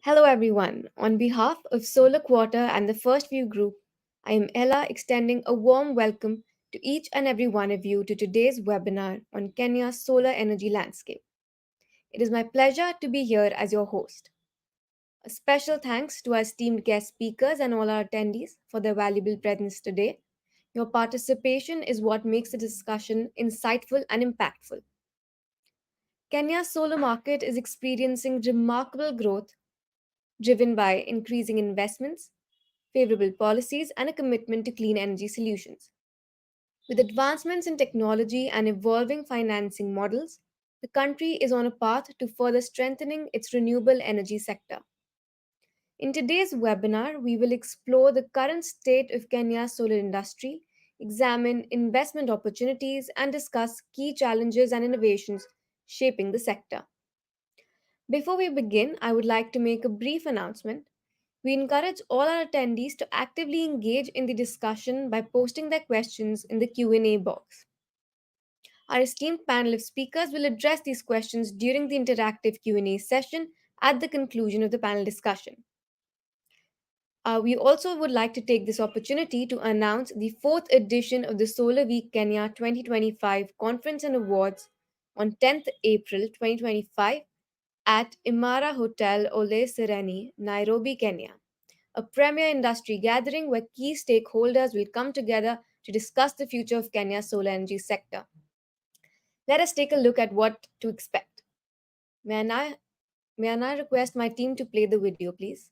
Hello, everyone. On behalf of Solar Quarter and the First View Group, I am Ella extending a warm welcome to each and every one of you to today's webinar on Kenya's solar energy landscape. It is my pleasure to be here as your host. A special thanks to our esteemed guest speakers and all our attendees for their valuable presence today. Your participation is what makes the discussion insightful and impactful. Kenya's solar market is experiencing remarkable growth driven by increasing investments, favorable policies, and a commitment to clean energy solutions. With advancements in technology and evolving financing models, the country is on a path to further strengthening its renewable energy sector. In today's webinar, we will explore the current state of Kenya's solar industry, examine investment opportunities, and discuss key challenges and innovations shaping the sector. Before we begin, I would like to make a brief announcement. We encourage all our attendees to actively engage in the discussion by posting their questions in the Q&A box. Our esteemed panel of speakers will address these questions during the interactive Q&A session at the conclusion of the panel discussion. We also would like to take this opportunity to announce the fourth edition of the Solar Week Kenya 2025 Conference and Awards on 10th April 2025 at Imara Hotel Ole Sereni, Nairobi, Kenya, a premier industry gathering where key stakeholders will come together to discuss the future of Kenya's solar energy sector. Let us take a look at what to expect. May I now, may I now request my team to play the video, please?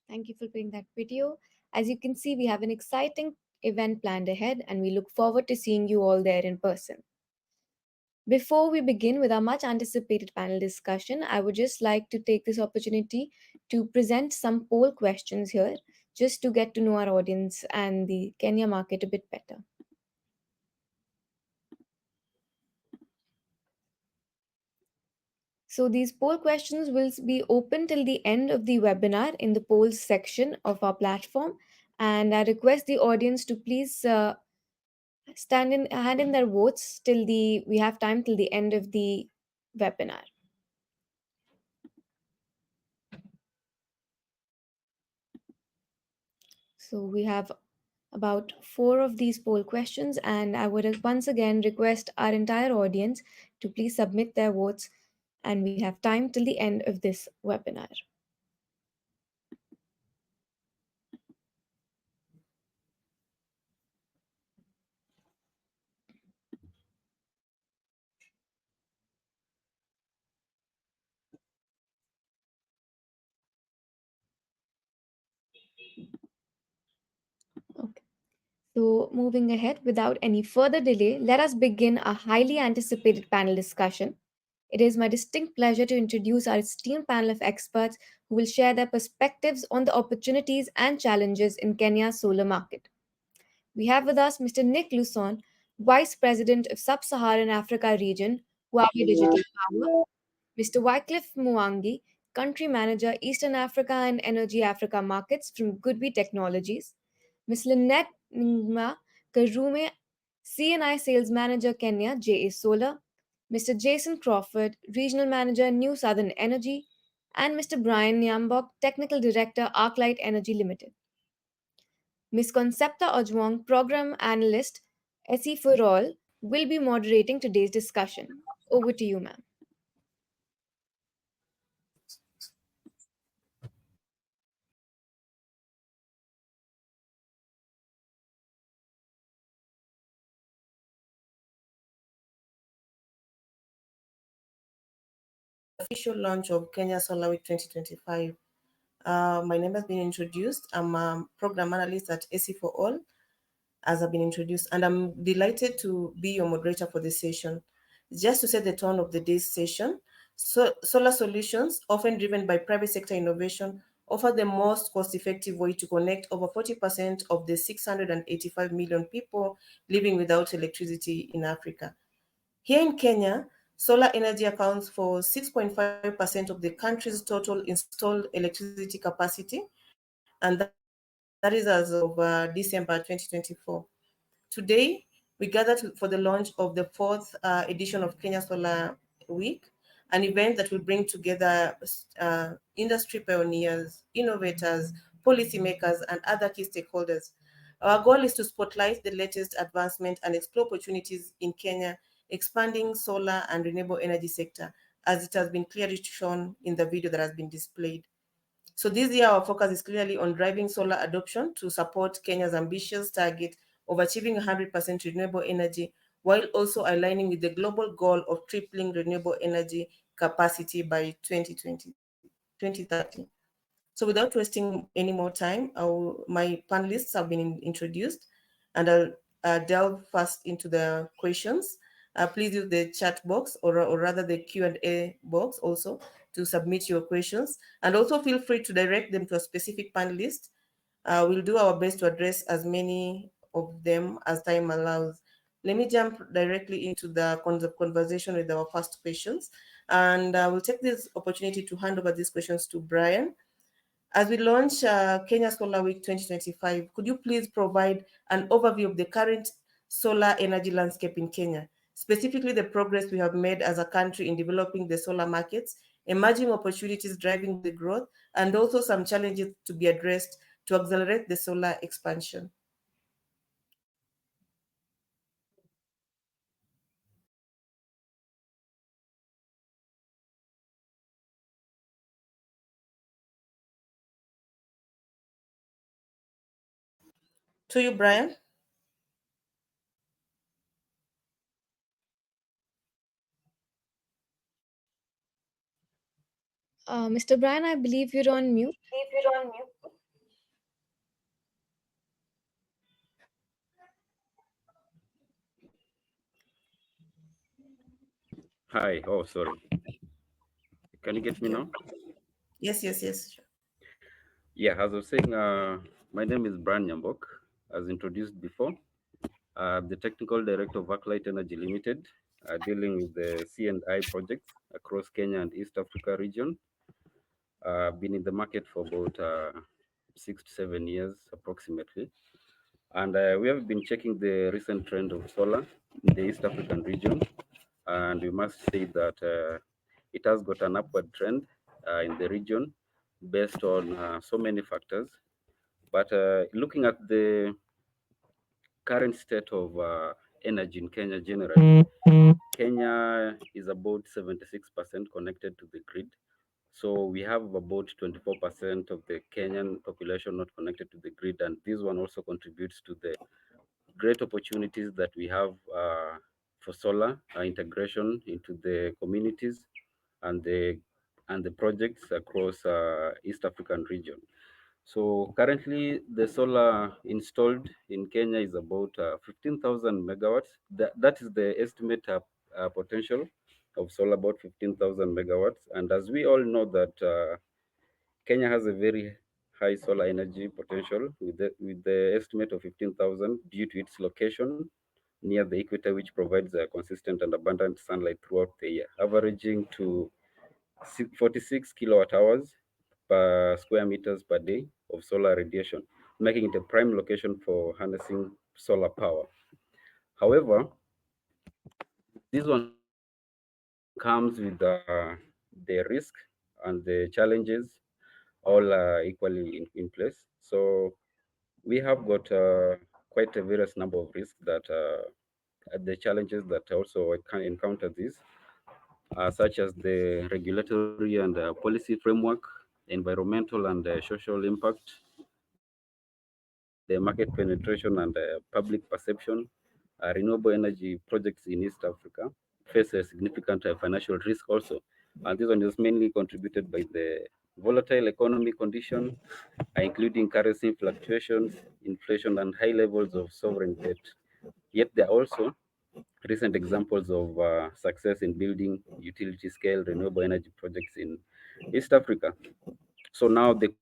Thank you for playing that video. As you can see, we have an exciting event planned ahead, and we look forward to seeing you all there in person. Before we begin with our much anticipated panel discussion, I would just like to take this opportunity to present some poll questions here, just to get to know our audience and the Kenya market a bit better. So these poll questions will be open till the end of the webinar in the polls section of our platform. And I request the audience to please hand in their votes till we have time till the end of the webinar. So we have about four of these poll questions, and I would once again request our entire audience to please submit their votes, and we have time till the end of this webinar. Okay. So, moving ahead without any further delay, let us begin our highly anticipated panel discussion. It is my distinct pleasure to introduce our esteemed panel of experts who will share their perspectives on the opportunities and challenges in Kenya's solar market. We have with us Mr. Nick Luson, Vice President of Sub-Saharan Africa region, Huawei Digital Power, Mr. Wycliffe Mwangi, Country Manager, Eastern Africa and Energy Africa Markets from Goodby Technologies, Ms. Lynette Ngma Karume, CNI Sales Manager, Kenya, JA Solar, Mr. Jason Crawford, Regional Manager, New Southern Energy, and Mr. Brian Nyambok, Technical Director, Arclight Energy Limited. Ms. Concepta Ojwang, Program Analyst, SE for All, will be moderating today's discussion. Over to you, ma'am. official launch of Kenya Solar Week 2025. My name has been introduced. I'm a program analyst at AC for All, as I've been introduced, and I'm delighted to be your moderator for this session. Just to set the tone of the day's session, solar solutions, often driven by private sector innovation, offer the most cost-effective way to connect over 40% of the 685 million people living without electricity in Africa. Here in Kenya, solar energy accounts for 6.5% of the country's total installed electricity capacity, and that is as of December 2024. Today, we gather for the launch of the fourth edition of Kenya Solar Week, an event that will bring together industry pioneers, innovators, policymakers, and other key stakeholders. Our goal is to spotlight the latest advancement and explore opportunities in Kenya, expanding solar and renewable energy sector, as it has been clearly shown in the video that has been displayed. So this year, our focus is clearly on driving solar adoption to support Kenya's ambitious target of achieving 100% renewable energy, while also aligning with the global goal of tripling renewable energy capacity by 2030. So without wasting any more time, my panelists have been introduced, and I'll delve first into the questions. Please use the chat box, or rather the Q&A box also, to submit your questions. And also feel free to direct them to a specific panelist. We'll do our best to address as many of them as time allows. Let me jump directly into the conversation with our first questions. And we'll take this opportunity to hand over these questions to Brian. As we launch Kenya Solar Week 2025, could you please provide an overview of the current solar energy landscape in Kenya, specifically the progress we have made as a country in developing the solar markets, emerging opportunities driving the growth, and also some challenges to be addressed to accelerate the solar expansion? To you, Brian. Mr. Brian, I believe you're on mute. Hi. Oh, sorry. Can you get me Okay. now? Yes, yes, yes. Sure. Yeah, as I was saying, my name is Brian Nyambok, as introduced before. The Technical Director of Arclight Energy Limited, dealing with the C&I projects across Kenya and East Africa region. Been in the market for about 6 to 7 years approximately. And we have been checking the recent trend of solar in the East African region. And we must say that it has got an upward trend in the region based on so many factors. But looking at the current state of energy in Kenya generally, Kenya is about 76% connected to the grid. So we have about 24% of the Kenyan population not connected to the grid, and this one also contributes to the great opportunities that we have for solar integration into the communities and the projects across East African region. So currently, the solar installed in Kenya is about 15,000 megawatts. That is the estimate potential of solar, about 15,000 megawatts. And as we all know that Kenya has a very high solar energy potential with the estimate of 15,000 due to its location near the equator, which provides a consistent and abundant sunlight throughout the year, averaging to 46 kilowatt hours per square meters per day of solar radiation, making it a prime location for harnessing solar power. However, this one comes with the risk and the challenges all equally in place. So we have got quite a various number of risks that the challenges that also can encounter these, such as the regulatory and policy framework, environmental and social impact, the market penetration and public perception. Renewable energy projects in East Africa face a significant financial risk also, And this one is mainly contributed by the volatile economic condition, including currency fluctuations, inflation, and high levels of sovereign debt. Yet there are also recent examples of success in building utility scale renewable energy projects in East Africa. So now the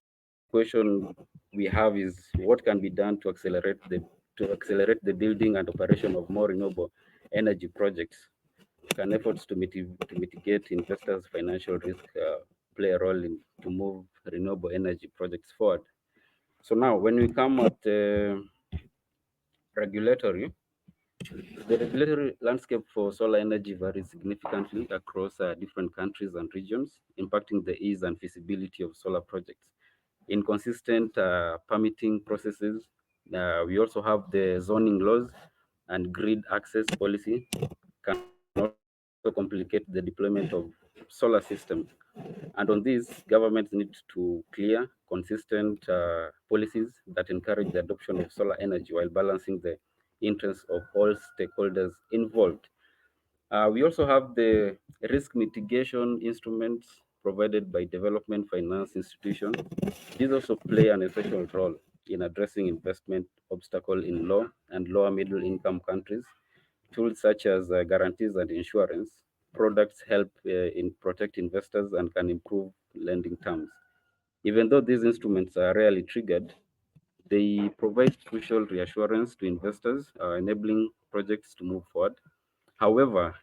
question we have is what can be done to accelerate the building and operation of more renewable energy projects. Can efforts to mitigate investors' financial risk play a role in to move renewable energy projects forward? So now, when we come at regulatory, the regulatory landscape for solar energy varies significantly across different countries and regions, impacting the ease and feasibility of solar projects. Inconsistent permitting processes. We also have the zoning laws and grid access policy can also complicate the deployment of solar systems. And on this, governments need to clear, consistent policies that encourage the adoption of solar energy while balancing the interests of all stakeholders involved. We also have the risk mitigation instruments provided by development finance institutions. These also play an essential role in addressing investment obstacle in low and lower middle income countries. Tools such as guarantees and insurance products help in protect investors and can improve lending terms. Even though these instruments are rarely triggered, they provide crucial reassurance to investors, enabling projects to move forward. However,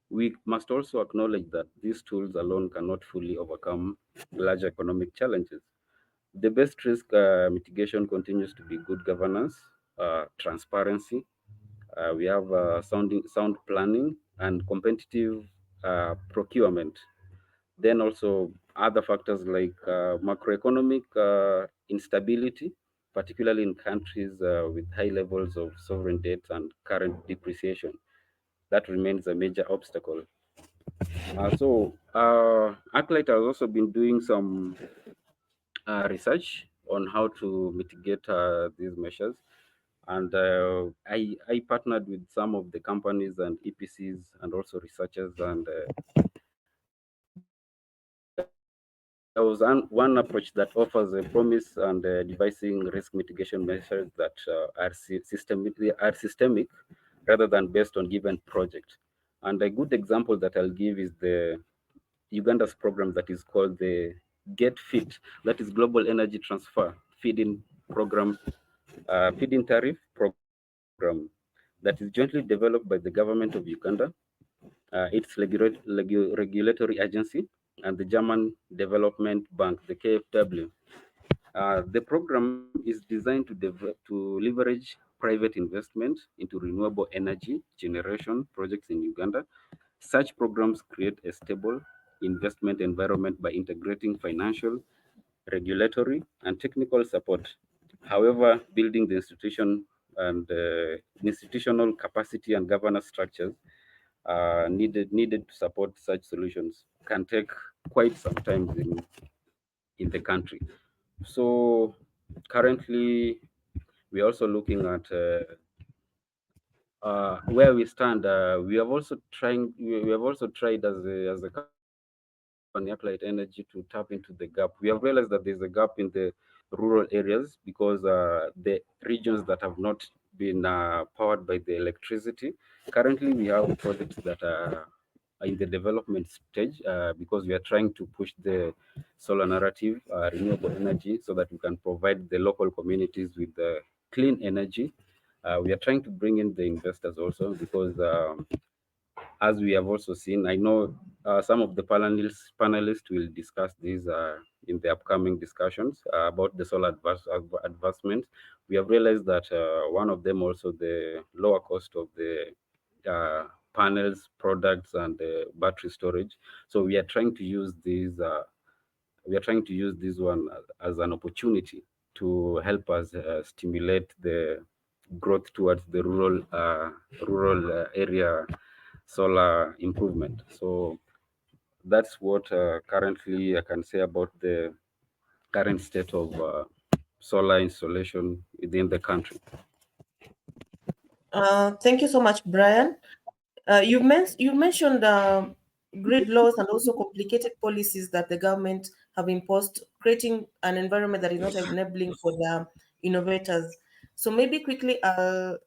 we must also acknowledge that these tools alone cannot fully overcome large economic challenges. The best risk mitigation continues to be good governance, transparency. We have sound planning and competitive procurement. Then also other factors like macroeconomic instability, particularly in countries with high levels of sovereign debt and current depreciation. That remains a major obstacle. Arclight has also been doing some research on how to mitigate these measures. And I partnered with some of the companies and EPCs and also researchers. And there was one approach that offers a promise and devising risk mitigation measures that are systemic rather than based on given project. And a good example that I'll give is the Uganda's program that is called the Get Fit, that is Global Energy Transfer Feed-in Program, Feed-in Tariff Program, that is jointly developed by the government of Uganda, its regulatory agency, and the German Development Bank, the KfW. The program is designed to leverage private investment into renewable energy generation projects in Uganda. Such programs create a stable investment environment by integrating financial, regulatory, and technical support. However, building the institutional capacity and governance structures needed to support such solutions can take quite some time in the country. So currently, we're also looking at where we stand. We have also tried as a company, Uplight Energy, to tap into the gap. We have realized that there's a gap in the rural areas because the regions that have not been powered by the electricity. Currently, we have projects that are in the development stage because we are trying to push the solar narrative, renewable energy, so that we can provide the local communities with clean energy. We are trying to bring in the investors also because as we have also seen, I know some of the panelists will discuss these in the upcoming discussions about the solar advancement. We have realized that one of them also the lower cost of the panels, products, and battery storage. So we are trying to use this one as an opportunity to help us stimulate the growth towards the rural area solar improvement. So that's what currently I can say about the current state of solar installation within the country. Thank you so much, Brian. You mentioned grid laws and also complicated policies that the government have imposed, creating an environment that is not enabling for the innovators. So maybe quickly, I'll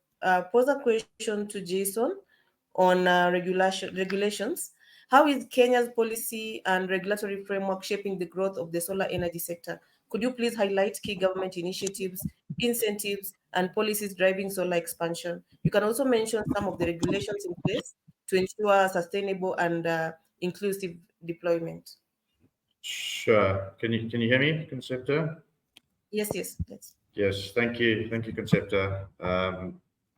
pose a question to Jason on regulations. How is Kenya's policy and regulatory framework shaping the growth of the solar energy sector? Could you please highlight key government initiatives, incentives, and policies driving solar expansion? You can also mention some of the regulations in place to ensure sustainable and inclusive deployment. Sure. Can you hear me, Concepta? Yes, yes, let's. Yes, thank you, Concepta.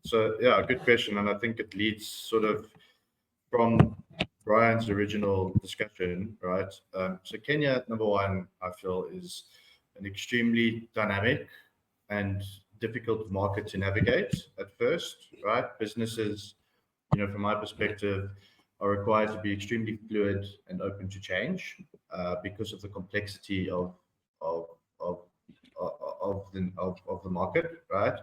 So yeah, good question, and I think it leads sort of from Brian's original discussion, right? So Kenya, number one, I feel is an extremely dynamic and difficult market to navigate at first, right? Businesses, from my perspective, are required to be extremely fluid and open to change because of the complexity of of of the market, right?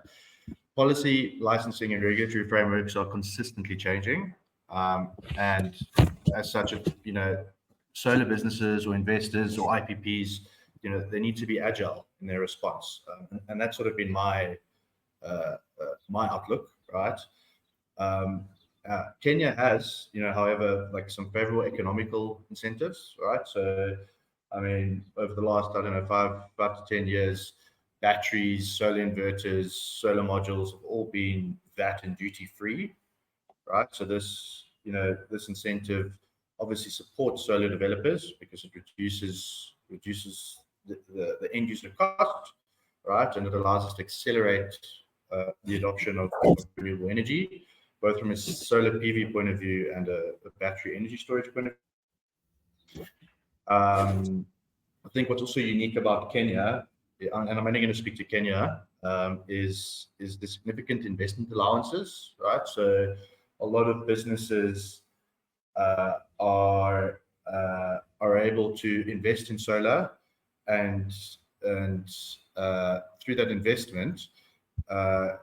Policy, licensing, and regulatory frameworks are consistently changing, and as such, solar businesses or investors or IPPs, they need to be agile in their response, and that's sort of been my outlook, right? Um, Kenya has, however, like some favorable economical incentives, right? So, I mean, over the last, I don't know, five to 10 years, batteries, solar inverters, solar modules have all been VAT and duty free, right? So this incentive obviously supports solar developers because it reduces the end user cost, right? And it allows us to accelerate the adoption of renewable energy, both from a solar PV point of view and a battery energy storage point of view. I think what's also unique about Kenya, and I'm only going to speak to Kenya, is the significant investment allowances, right? So a lot of businesses uh, are are able to invest in solar, and through that investment, uh,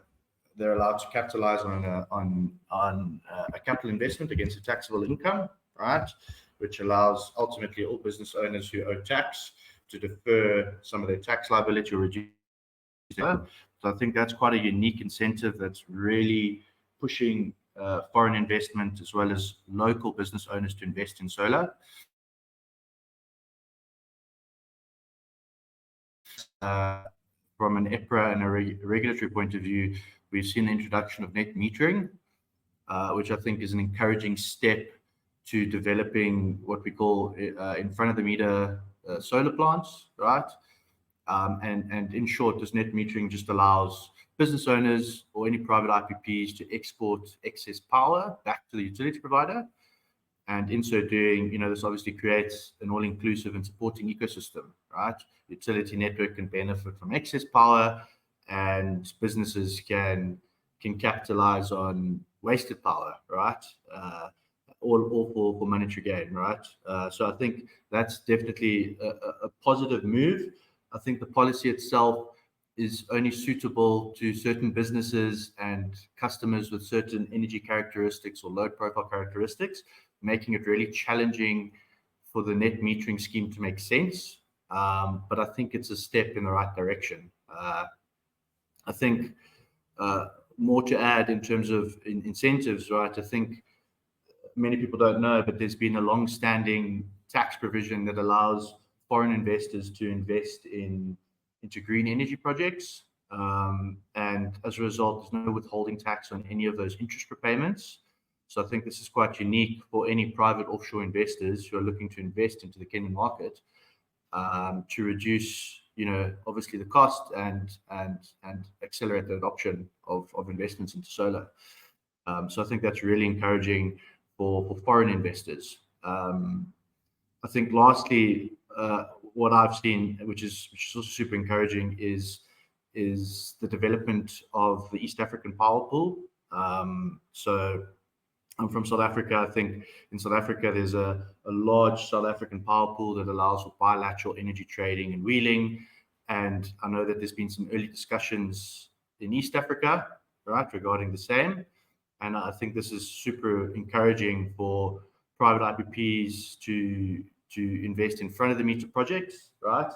they're allowed to capitalize on a capital investment against a taxable income, right? Which allows ultimately all business owners who owe tax to defer some of their tax liability or reduce their. So I think that's quite a unique incentive that's really pushing foreign investment as well as local business owners to invest in solar. From an EPRA and a regulatory point of view, we've seen the introduction of net metering, which I think is an encouraging step to developing what we call in front of the meter solar plants, right? And in short, this net metering just allows business owners or any private IPPs to export excess power back to the utility provider. And in so doing, this obviously creates an all-inclusive and supporting ecosystem, right? Utility network can benefit from excess power, and businesses can capitalize on wasted power, right? All for monetary gain, right? So I think that's definitely a positive move. I think the policy itself is only suitable to certain businesses and customers with certain energy characteristics or load profile characteristics, making it really challenging for the net metering scheme to make sense. But I think it's a step in the right direction. I think more to add in terms of incentives, right? I think many people don't know, but there's been a long-standing tax provision that allows foreign investors to invest into green energy projects. And as a result, there's no withholding tax on any of those interest repayments. So I think this is quite unique for any private offshore investors who are looking to invest into the Kenyan market, to reduce, obviously the cost and accelerate the adoption of investments into solar. So I think that's really encouraging for foreign investors. I think lastly, what I've seen, which is also super encouraging, is the development of the East African power pool. So I'm from South Africa. I think in South Africa there's a large South African power pool that allows for bilateral energy trading and wheeling. And I know that there's been some early discussions in East Africa, right, regarding the same. And I think this is super encouraging for private IPPs to invest in front of the meter projects, right?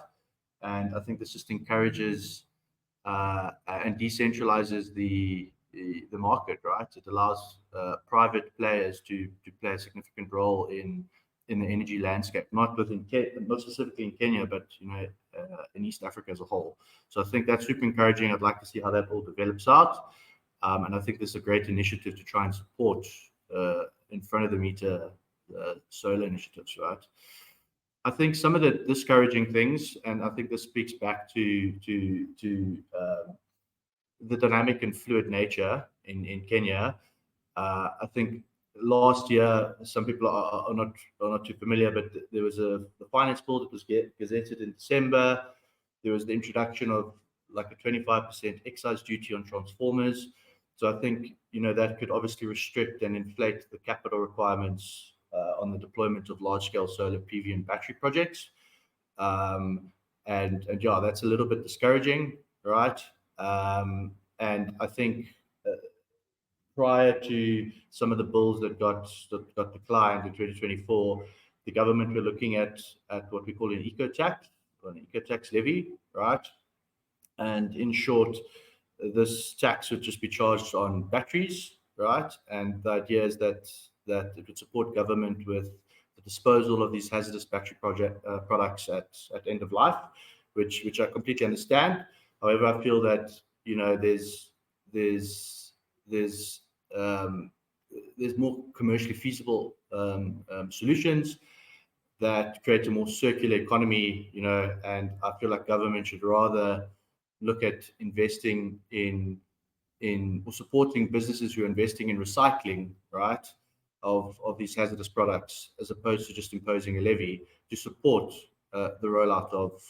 And I think this just encourages and decentralizes the market, right? It allows private players to play a significant role in the energy landscape, not specifically in Kenya, but in East Africa as a whole. So I think that's super encouraging. I'd like to see how that all develops out, and I think this is a great initiative to try and support in front of the meter solar initiatives, right? I think some of the discouraging things, and I think this speaks back to the dynamic and fluid nature in Kenya. I think last year, some people are not too familiar, but there was the finance bill that was gazetted in December. There was the introduction of like a 25% excise duty on transformers. So I think that could obviously restrict and inflate the capital requirements on the deployment of large-scale solar PV and battery projects. And yeah, that's a little bit discouraging, right? And I think prior to some of the bills that got declined in 2024, the government were looking at what we call an eco-tax levy, right? And in short, this tax would just be charged on batteries, right? And the idea is that it would support government with the disposal of these hazardous battery products at end of life, which I completely understand. However, I feel that there's more commercially feasible solutions that create a more circular economy, and I feel like government should rather look at investing in or supporting businesses who are investing in recycling, right, of these hazardous products, as opposed to just imposing a levy to support the rollout of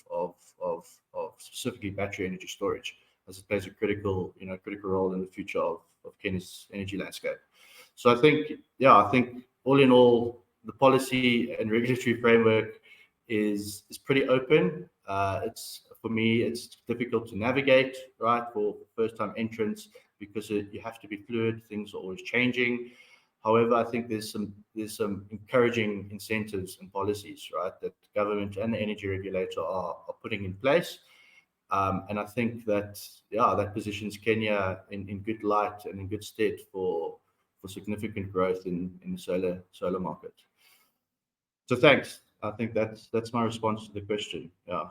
specifically battery energy storage, as it plays a critical role in the future of Kenya's energy landscape. So I think all in all, the policy and regulatory framework is pretty open. For me, it's difficult to navigate, right, for first-time entrants, because you have to be fluid. Things are always changing. However, I think there's some encouraging incentives and policies, right, that government and the energy regulator are putting in place. And I think that positions Kenya in good light and in good stead for significant growth in the solar market. So thanks. I think that's my response to the question. Yeah.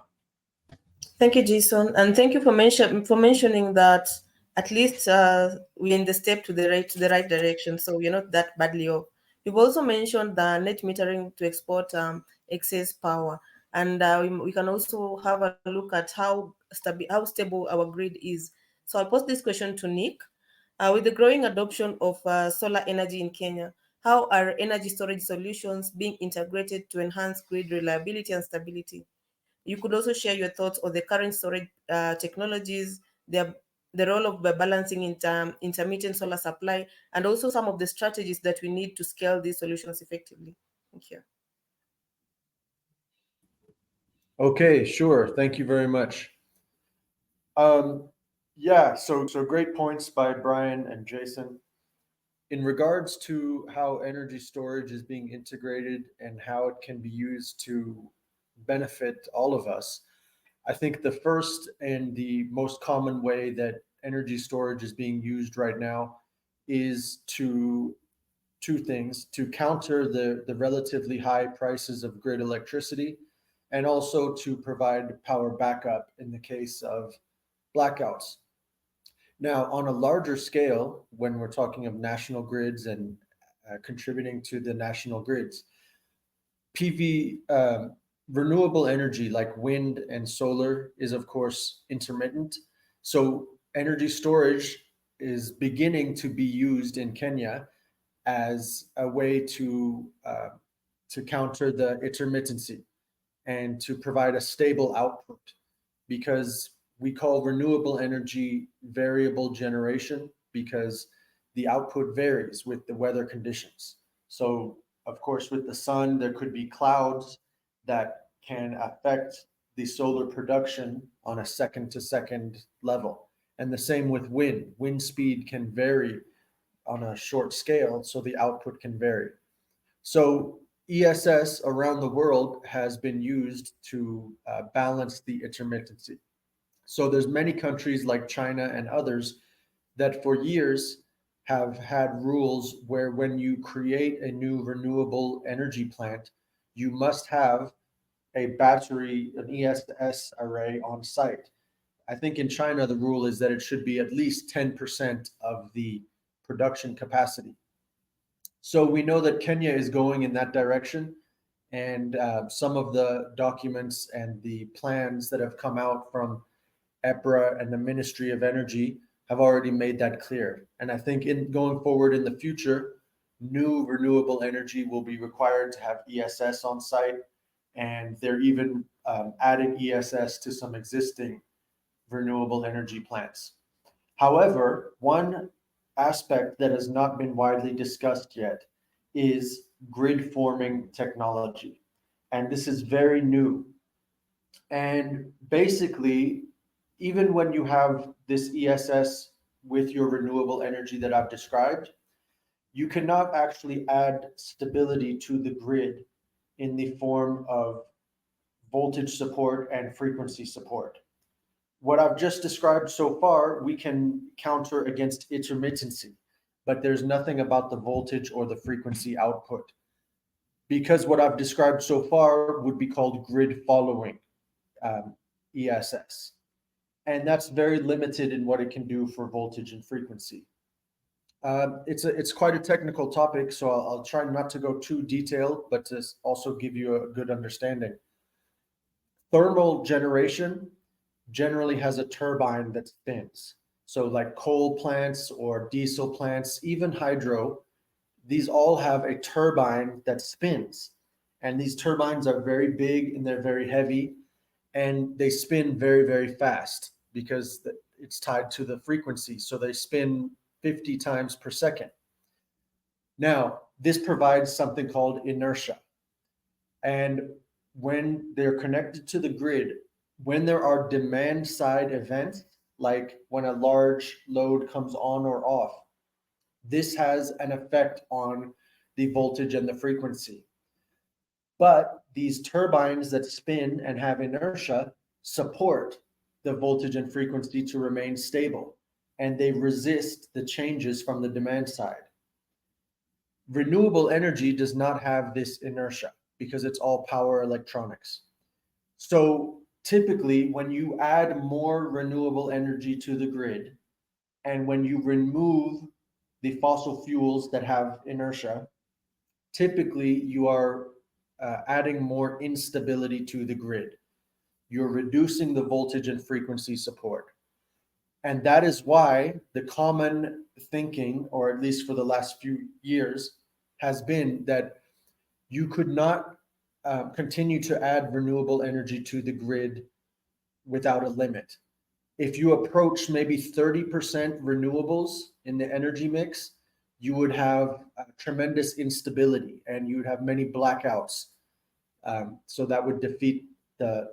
Thank you, Jason, and thank you for mentioning that at least we're in the step to the right direction, so we're not that badly off. You've also mentioned the net metering to export excess power, and we can also have a look at how stable our grid is. So I'll pose this question to Nick. With the growing adoption of solar energy in Kenya, how are energy storage solutions being integrated to enhance grid reliability and stability? You could also share your thoughts on the current storage technologies, the role of balancing intermittent solar supply, and also some of the strategies that we need to scale these solutions effectively. Thank you. Okay, sure. Thank you very much. Yeah, so great points by Brian and Jason. In regards to how energy storage is being integrated and how it can be used to benefit all of us, I think the first and the most common way that energy storage is being used right now is two things: to counter the relatively high prices of grid electricity, and also to provide power backup in the case of blackouts. Now, on a larger scale, when we're talking of national grids and contributing to the national grids, PV, renewable energy like wind and solar is, of course, intermittent. So energy storage is beginning to be used in Kenya as a way to counter the intermittency and to provide a stable output, because we call renewable energy variable generation, because the output varies with the weather conditions. So of course, with the sun, there could be clouds that can affect the solar production on a second to second level. And the same with wind. Wind speed can vary on a short scale, so the output can vary. So ESS around the world has been used to balance the intermittency. So there's many countries like China and others that for years have had rules where when you create a new renewable energy plant, you must have a battery, an ESS array on site. I think in China, the rule is that it should be at least 10% of the production capacity. So we know that Kenya is going in that direction. And some of the documents and the plans that have come out from EPRA and the Ministry of Energy have already made that clear. And I think in going forward in the future, new renewable energy will be required to have ESS on site, and they're even adding ESS to some existing renewable energy plants. However, one aspect that has not been widely discussed yet is grid forming technology. And this is very new. And basically, even when you have this ESS with your renewable energy that I've described, you cannot actually add stability to the grid in the form of voltage support and frequency support. What I've just described so far, we can counter against intermittency, but there's nothing about the voltage or the frequency output. Because what I've described so far would be called grid following ESS. And that's very limited in what it can do for voltage and frequency. It's quite a technical topic, so I'll try not to go too detailed, but to also give you a good understanding. Thermal generation generally has a turbine that spins. So like coal plants or diesel plants, even hydro, these all have a turbine that spins. And these turbines are very big and they're very heavy, and they spin very, very fast because it's tied to the frequency. So they spin 50 times per second. Now, this provides something called inertia. And when they're connected to the grid, when there are demand side events, like when a large load comes on or off, this has an effect on the voltage and the frequency. But these turbines that spin and have inertia support the voltage and frequency to remain stable, and they resist the changes from the demand side. Renewable energy does not have this inertia because it's all power electronics. So typically, when you add more renewable energy to the grid, and when you remove the fossil fuels that have inertia, typically you are adding more instability to the grid. You're reducing the voltage and frequency support. And that is why the common thinking, or at least for the last few years, has been that you could not continue to add renewable energy to the grid without a limit. If you approach maybe 30% renewables in the energy mix, you would have tremendous instability and you would have many blackouts. So that would defeat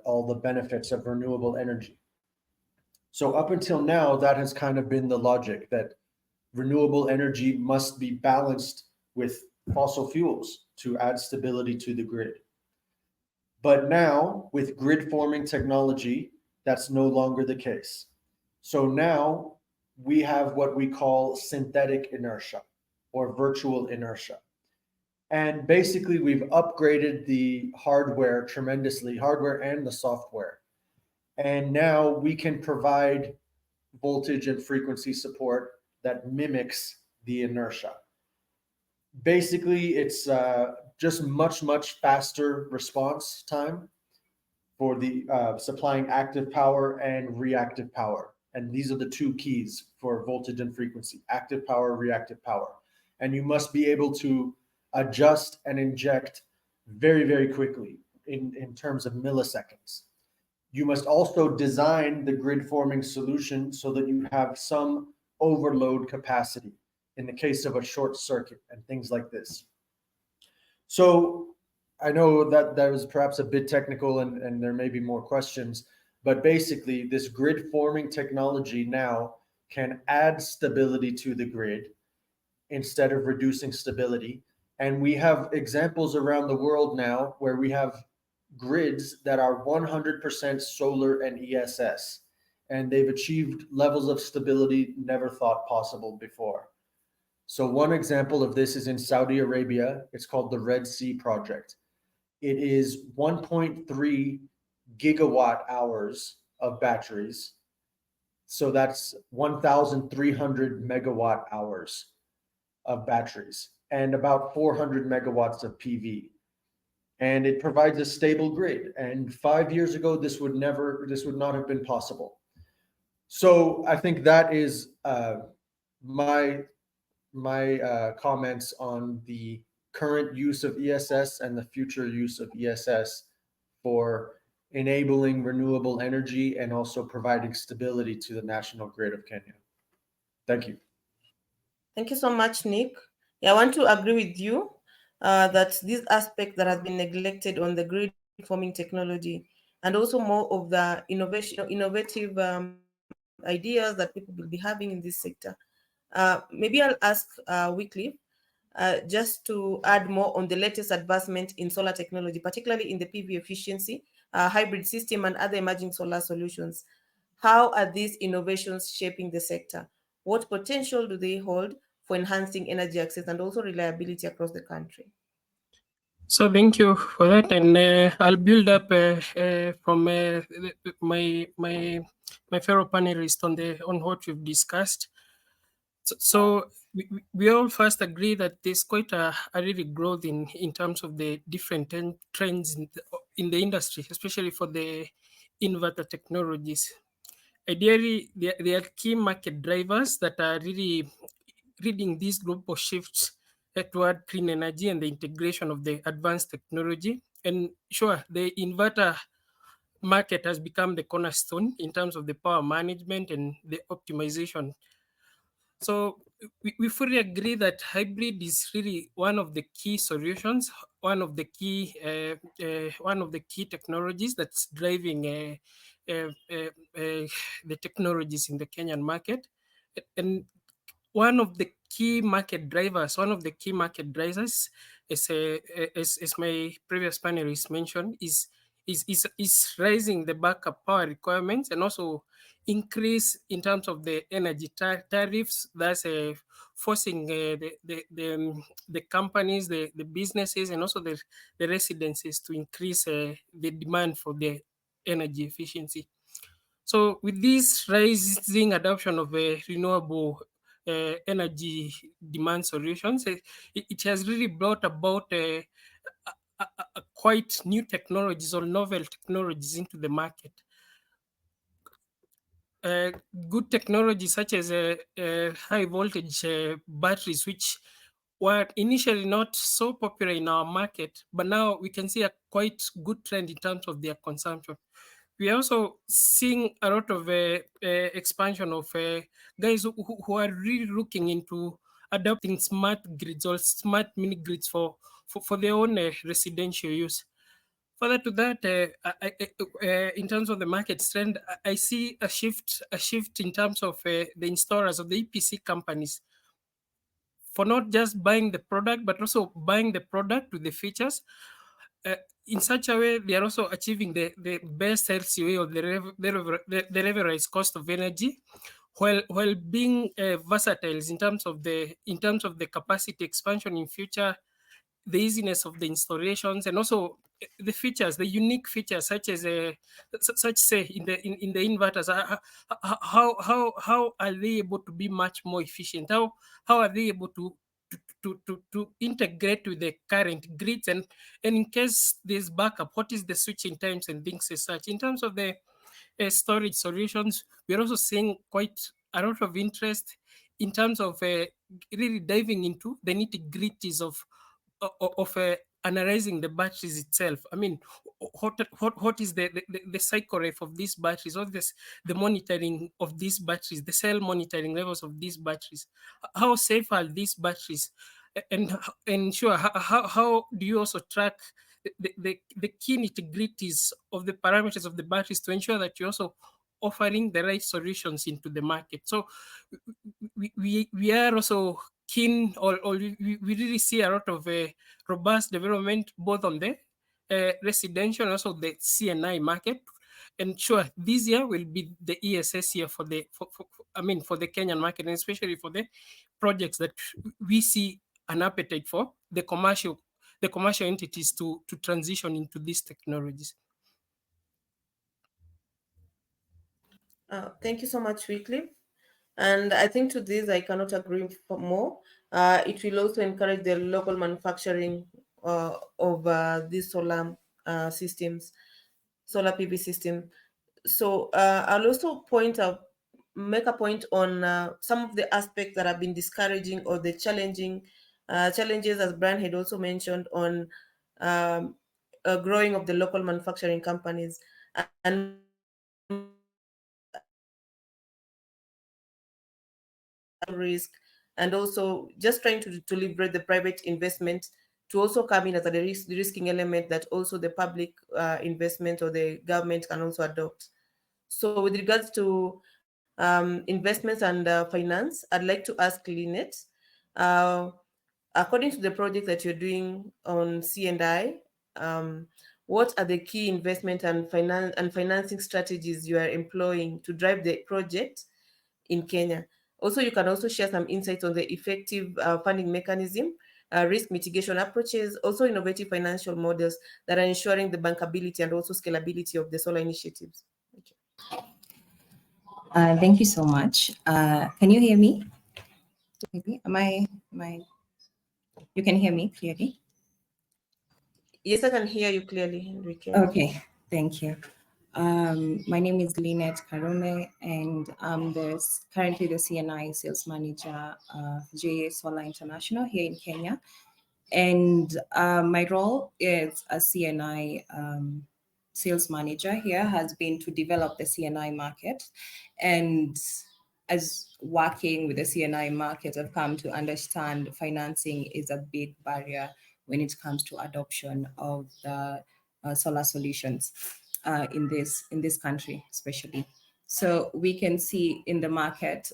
all the benefits of renewable energy. So up until now, that has kind of been the logic that renewable energy must be balanced with fossil fuels to add stability to the grid. But now, with grid forming technology, that's no longer the case. So now we have what we call synthetic inertia or virtual inertia. And basically, we've upgraded the hardware tremendously, hardware and the software. And now we can provide voltage and frequency support that mimics the inertia. Basically, it's just much faster response time for the supplying active power and reactive power. And these are the two keys for voltage and frequency: active power, reactive power. And you must be able to adjust and inject very quickly in terms of milliseconds. You must also design the grid forming solution so that you have some overload capacity in the case of a short circuit and things like this. So I know that was perhaps a bit technical and there may be more questions, but basically this grid forming technology now can add stability to the grid instead of reducing stability. And we have examples around the world now where we have grids that are 100% solar and ESS, and they've achieved levels of stability never thought possible before. So, one example of this is in Saudi Arabia. It's called the Red Sea Project. It is 1.3 gigawatt hours of batteries. So, that's 1,300 megawatt hours of batteries and about 400 megawatts of PV. And it provides a stable grid. And 5 years ago, this would not have been possible. So I think that is my comments on the current use of ESS and the future use of ESS for enabling renewable energy and also providing stability to the national grid of Kenya. Thank you. Thank you so much, Nick. Yeah, I want to agree with you that this aspect that has been neglected on the grid forming technology and also more of the innovative ideas that people will be having in this sector. Maybe I'll ask Wycliffe just to add more on the latest advancement in solar technology, particularly in the PV efficiency, hybrid system, and other emerging solar solutions. How are these innovations shaping the sector? What potential do they hold for enhancing energy access and also reliability across the country? So thank you for that, and I'll build up from my fellow panelists on what we've discussed. So we all first agree that there's quite a really growth in terms of the different trends in the industry, especially for the inverter technologies. Ideally, there are key market drivers that are really leading these global shifts toward clean energy and the integration of the advanced technology. And sure, the inverter market has become the cornerstone in terms of the power management and the optimization. So we fully agree that hybrid is really one of the key solutions, one of the key technologies that's driving the technologies in the Kenyan market. And one of the key market drivers, as my previous panelists mentioned, is rising the backup power requirements and also increase in terms of the energy tariffs. That's forcing the companies, the businesses, and also the residences to increase the demand for the energy efficiency. So with this rising adoption of renewable energy demand solutions, it has really brought about quite new technologies or novel technologies into the market. Good technologies such as high voltage batteries, which were initially not so popular in our market, but now we can see a quite good trend in terms of their consumption. We are also seeing a lot of expansion of guys who are really looking into adopting smart grids or smart mini grids for their own residential use. Further to that, in terms of the market trend, I see a shift in terms of the installers of the EPC companies for not just buying the product, but also buying the product with the features. In such a way, they are also achieving the best LCOE or the levelized cost of energy, while being versatile in terms of the capacity expansion in future, the easiness of the installations, and also the features, the unique features such as such say in the inverters. How are they able to be much more efficient? How are they able to integrate with the current grids, and in case there's backup, what is the switching times and things as such? In terms of the storage solutions, we're also seeing quite a lot of interest in terms of really diving into the nitty-gritties of analyzing the batteries itself. I mean, what is the cycle life of these batteries? What is the monitoring of these batteries, the cell monitoring levels of these batteries? How safe are these batteries? And sure, how do you also track the key nitty-gritties of the parameters of the batteries to ensure that you're also offering the right solutions into the market? So we are also keen, or we really see a lot of robust development both on the residential and also the CNI market. And sure, this year will be the ESS year for the for the Kenyan market, and especially for the projects that we see an appetite for the commercial entities to transition into these technologies. Thank you so much, Wycliffe. And I think to this, I cannot agree for more. It will also encourage the local manufacturing of these solar systems, solar PV system. So I'll also make a point on some of the aspects that have been discouraging or the challenging challenges, as Brian had also mentioned, on um, growing of the local manufacturing companies. And most of these risk, and also just trying to liberate the private investment to also come in as a risking element that also the public investment or the government can also adopt. So with regards to investments and finance, I'd like to ask Lynette, uh, according to the project that you're doing on C&I, what are the key investment and financing strategies you are employing to drive the project in Kenya? Also, you can also share some insights on the effective funding mechanism, risk mitigation approaches, also innovative financial models that are ensuring the bankability and also scalability of the solar initiatives. Thank you. Thank you so much. Can you hear me? Maybe you can hear me clearly? Yes, I can hear you clearly, Enrique. Okay, thank you. My name is Lynette Karume, and I'm currently the CNI sales manager of JA Solar International here in Kenya. And my role as a CNI sales manager here has been to develop the CNI market. And as working with the CNI market, I've come to understand financing is a big barrier when it comes to adoption of the solar solutions in this country, especially. So we can see in the market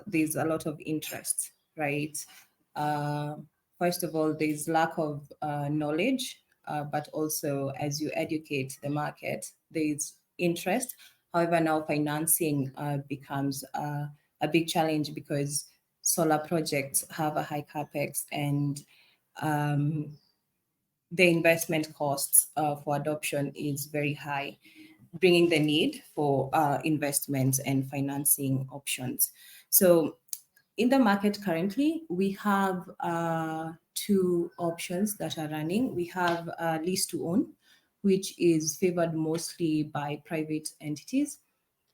there's a lot of interest, right? First of all, there's lack of knowledge, but also as you educate the market, there's interest. However, now financing becomes a big challenge because solar projects have a high capex, and the investment costs for adoption is very high, bringing the need for investments and financing options. So in the market currently, we have two options that are running. We have lease to own, which is favored mostly by private entities.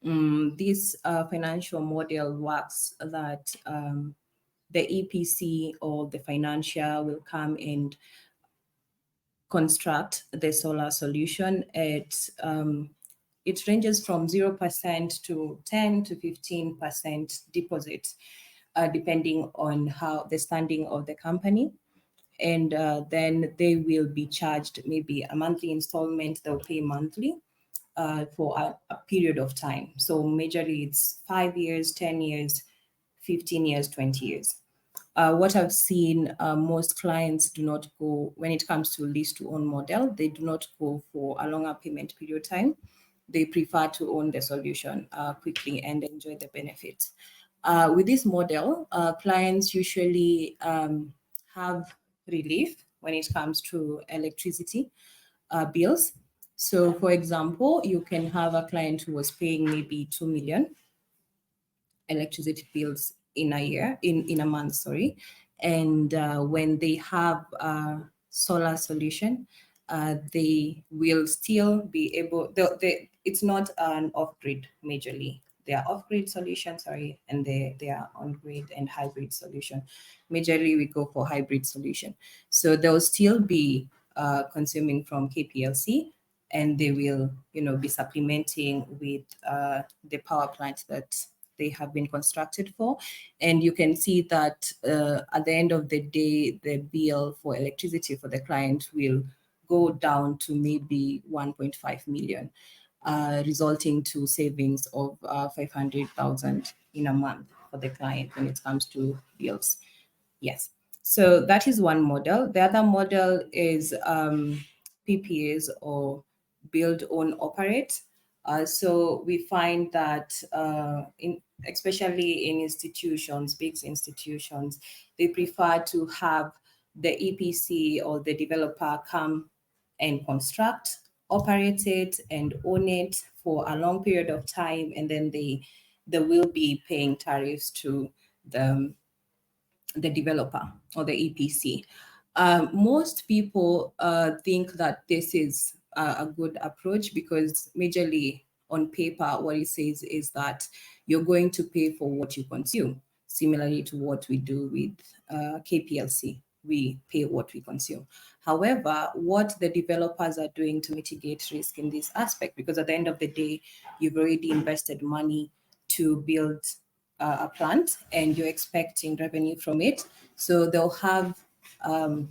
This financial model works that the EPC or the financier will come and construct the solar solution. It ranges from 0% to 10 to 15% deposit, depending on how the standing of the company. And then they will be charged maybe a monthly installment, they'll pay monthly for a period of time. So majorly it's 5 years, 10 years, 15 years, 20 years. What I've seen, most clients do not go, when it comes to lease to own model, they do not go for a longer payment period time. They prefer to own the solution quickly and enjoy the benefits. With this model, clients usually have relief when it comes to electricity bills. So for example, you can have a client who was paying maybe 2 million electricity bills in a year, in a month, sorry. And when they have a solar solution, they will still be able, it's not an off-grid majorly. They are off-grid solutions, sorry, and they are on-grid and hybrid solution. Majorly, we go for hybrid solution. So they'll still be consuming from KPLC, and they will, be supplementing with the power plant that they have been constructed for. And you can see that at the end of the day, the bill for electricity for the client will go down to maybe 1.5 million, resulting to savings of 500,000 in a month for the client when it comes to bills. Yes. So that is one model. The other model is PPAs, or build, own, operate. So we find that especially in institutions, big institutions, they prefer to have the EPC or the developer come and construct, operate it, and own it for a long period of time, and then they will be paying tariffs to the developer or the EPC. Most people think that this is a good approach because majorly on paper, what it says is that you're going to pay for what you consume, similarly to what we do with KPLC. We pay what we consume. However, what the developers are doing to mitigate risk in this aspect, because at the end of the day, you've already invested money to build a plant and you're expecting revenue from it. So they'll have a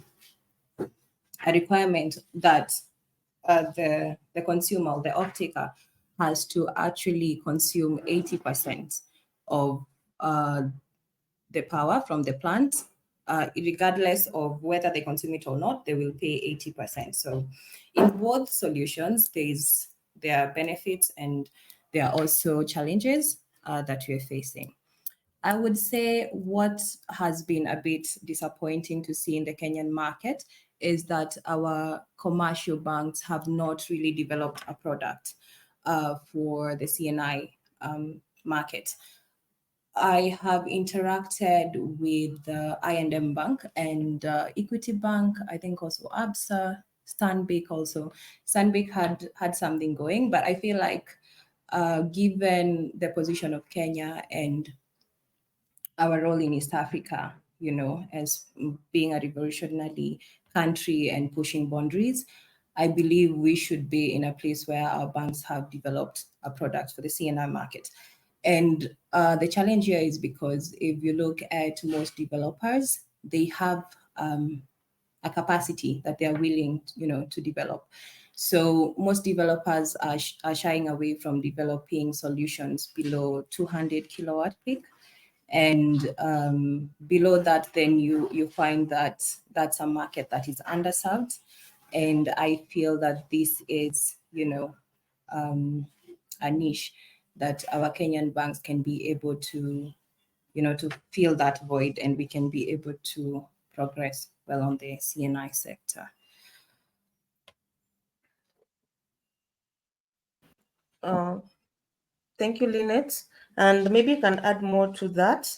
requirement that the consumer, the off-taker, has to actually consume 80% of the power from the plant. Regardless of whether they consume it or not, they will pay 80%. So in both solutions, there are benefits and there are also challenges that we're facing. I would say what has been a bit disappointing to see in the Kenyan market is that our commercial banks have not really developed a product for the CNI market. I have interacted with the I&M Bank and Equity Bank, I think also ABSA, Stanbic also. Stanbic had something going, but I feel like given the position of Kenya and our role in East Africa, as being a revolutionary country and pushing boundaries, I believe we should be in a place where our banks have developed a product for the CNI market. And the challenge here is because if you look at most developers, they have a capacity that they're willing, to develop. So most developers are shying away from developing solutions below 200 kilowatt peak. And below that, then you find that that's a market that is underserved. And I feel that this is, a niche that our Kenyan banks can be able to, to fill that void, and we can be able to progress well on the CNI sector. Uh, Thank you, Lynette. And maybe you can add more to that.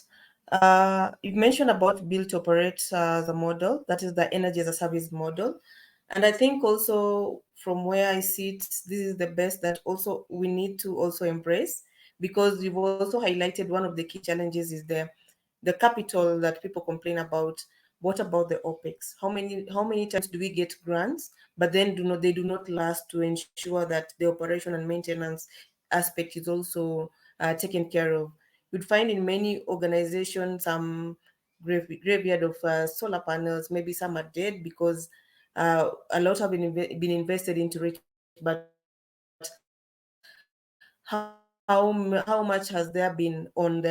You mentioned about build to operate as a model, that is the energy as a service model. And I think also from where I see it, this is the best that also we need to also embrace, because you've also highlighted one of the key challenges is the capital that people complain about. What about the OPEX? How many times do we get grants, but then they do not last to ensure that the operation and maintenance aspect is also taken care of. You'd find in many organizations some graveyard of solar panels. Maybe some are dead because a lot have been invested into it, but how much has there been on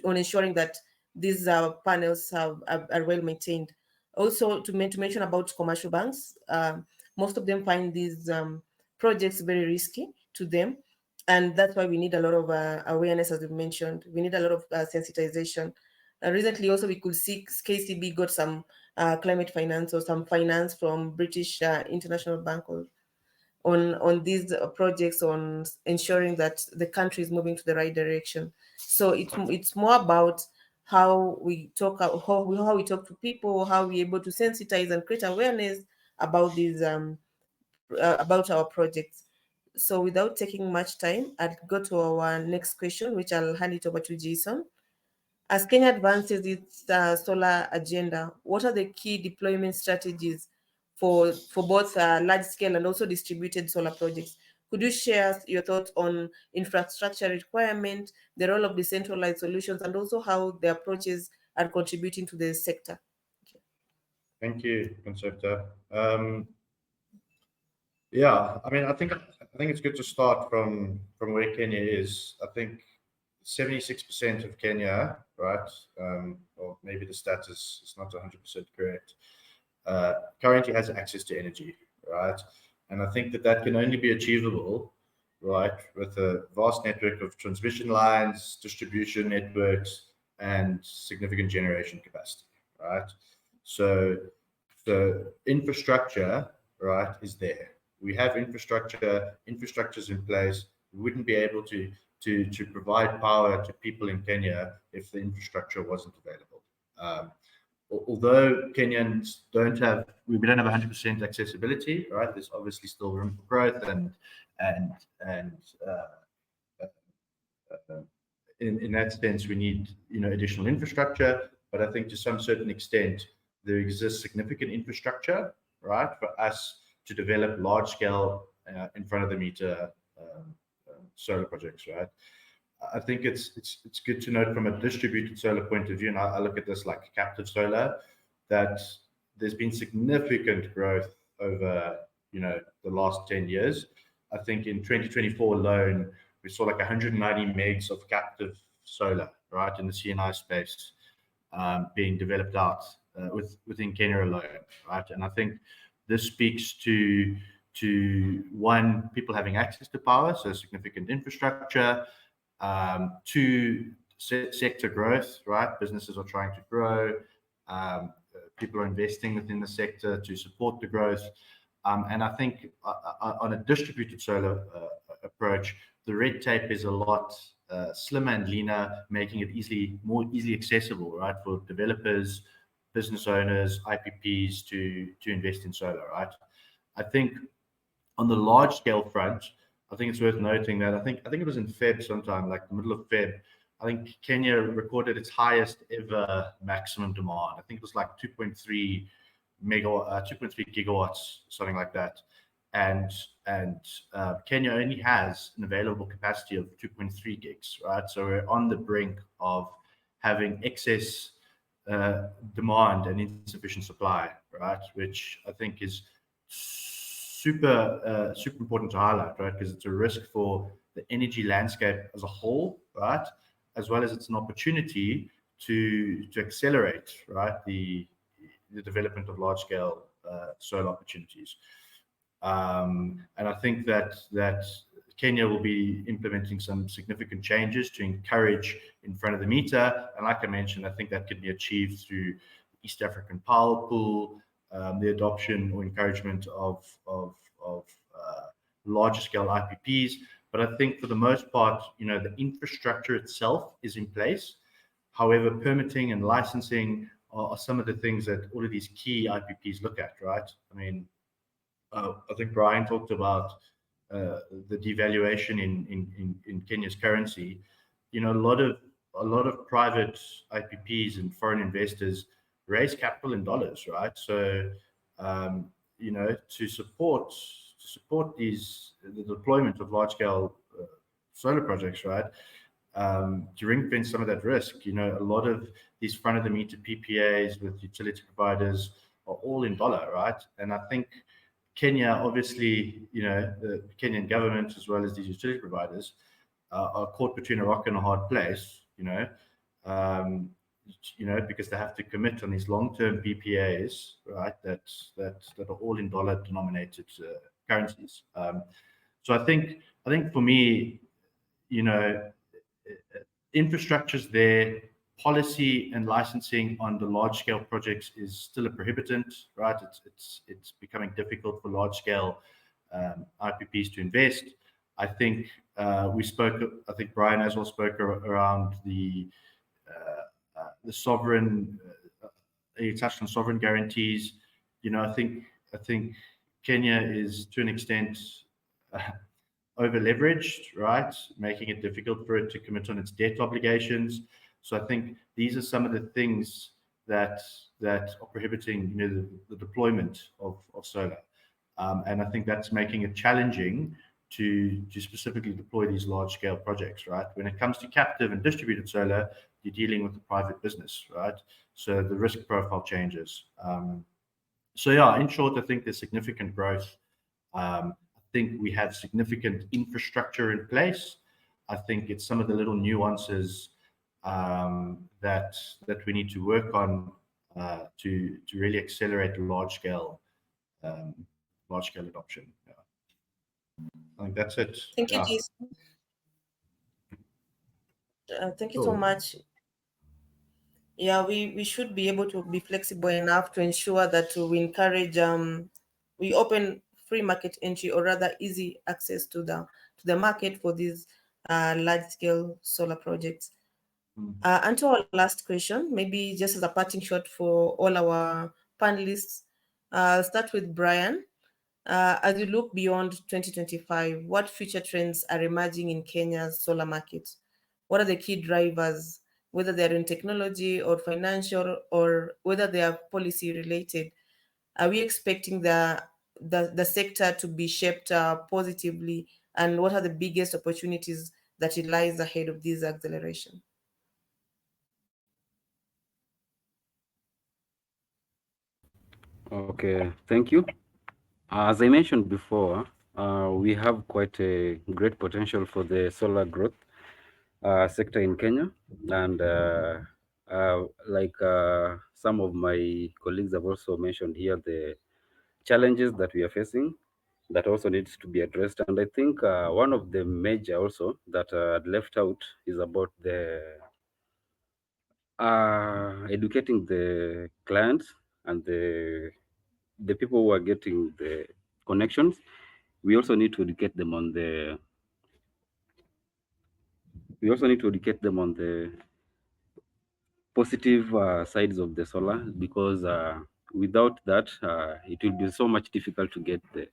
ensuring that these panels are well maintained? Also, to mention about commercial banks, most of them find these projects very risky to them, and that's why we need a lot of awareness, as you mentioned. We need a lot of sensitization. Recently, also, we could see KCB got some climate finance or some finance from British International Bank on these projects, on ensuring that the country is moving to the right direction. So it's more about how we talk, how we talk to people, how we're able to sensitize and create awareness about these about our projects. So without taking much time, I'll go to our next question, which I'll hand it over to Jason. As Kenya advances its solar agenda, what are the key deployment strategies for both large scale and also distributed solar projects? Could you share your thoughts on infrastructure requirement, the role of decentralized solutions, and also how the approaches are contributing to the sector? Thank you, Concepta. Yeah, I mean, I think it's good to start from where Kenya is. I think 76% of Kenya, right, or maybe the stat is not 100% correct, currently has access to energy, right? And I think that can only be achievable, right, with a vast network of transmission lines, distribution networks, and significant generation capacity, right? So infrastructure, right, is there. We have infrastructure's in place. We wouldn't be able to provide power to people in Kenya if the infrastructure wasn't available. Although Kenyans we don't have 100% accessibility, right? There's obviously still room for growth, and in that sense, we need additional infrastructure. But I think to some certain extent, there exists significant infrastructure, right, for us to develop large scale in front of the meter solar projects, right? I think it's good to note from a distributed solar point of view, and I look at this like captive solar, that there's been significant growth over the last 10 years. I think in 2024 alone, we saw like 190 megs of captive solar, right, in the CNI space being developed out within Kenya alone, right? And I think this speaks to one, people having access to power, so significant infrastructure. Two, sector growth, right? Businesses are trying to grow. People are investing within the sector to support the growth. And I think on a distributed solar approach, the red tape is a lot slimmer and leaner, making it more easily accessible, right, for developers, business owners, IPPs to invest in solar, right? I think on the large scale front, I think it's worth noting that I think it was in Feb sometime, like the middle of Feb, I think Kenya recorded its highest ever maximum demand. I think it was like 2.3 gigawatts, something like that. And Kenya only has an available capacity of 2.3 gigs, right? So we're on the brink of having excess demand and insufficient supply, right? Which I think is super important to highlight, right? Because it's a risk for the energy landscape as a whole, right? As well as it's an opportunity to accelerate, right, the development of large scale solar opportunities. And I think that Kenya will be implementing some significant changes to encourage in front of the meter. And like I mentioned, I think that could be achieved through the East African Power Pool, the adoption or encouragement of larger scale IPPs. But I think for the most part, the infrastructure itself is in place. However, permitting and licensing are some of the things that all of these key IPPs look at, right? I mean, I think Brian talked about the devaluation in Kenya's currency. A lot of private IPPs and foreign investors raise capital in dollars, right? So to support the deployment of large scale solar projects, right? To ring fence some of that risk, a lot of these front of the meter PPAs with utility providers are all in dollar, right? And I think Kenya, obviously, the Kenyan government as well as these utility providers are caught between a rock and a hard place, because they have to commit on these long-term PPAs, right? That are all in dollar-denominated currencies. So I think for me, infrastructure's there. Policy and licensing on the large-scale projects is still a prohibitant, right? It's becoming difficult for large-scale IPPs to invest. I think I think Brian as well spoke around the sovereign. He touched on sovereign guarantees. I think Kenya is to an extent over leveraged, right? Making it difficult for it to commit on its debt obligations. So I think these are some of the things that are prohibiting, the deployment of solar, and I think that's making it challenging to specifically deploy these large-scale projects, right? When it comes to captive and distributed solar, you're dealing with the private business, right? So the risk profile changes. So yeah, in short, I think there's significant growth. I think we have significant infrastructure in place. I think it's some of the little nuances that we need to work on to really accelerate um, large scale adoption. Yeah. I think that's it. Thank you, Yeah. Jason. Thank you so Cool. much. Yeah, we should be able to be flexible enough to ensure that we encourage we open free market entry, or rather easy access to the market for these large scale solar projects. And to our last question, maybe just as a parting shot for all our panelists, I'll start with Brian. As you look beyond 2025, what future trends are emerging in Kenya's solar market? What are the key drivers, whether they're in technology or financial, or whether they are policy related? Are we expecting the sector to be shaped positively? And what are the biggest opportunities that lies ahead of this acceleration? Okay, thank you. As I mentioned before, we have quite a great potential for the solar growth sector in Kenya, and some of my colleagues have also mentioned here, the challenges that we are facing that also needs to be addressed. And I think one of the major also that I'd left out is about the educating the clients and the people who are getting the connections. We also need to educate them on the we also need to educate them on the positive sides of the solar, because without that it will be so much difficult to get the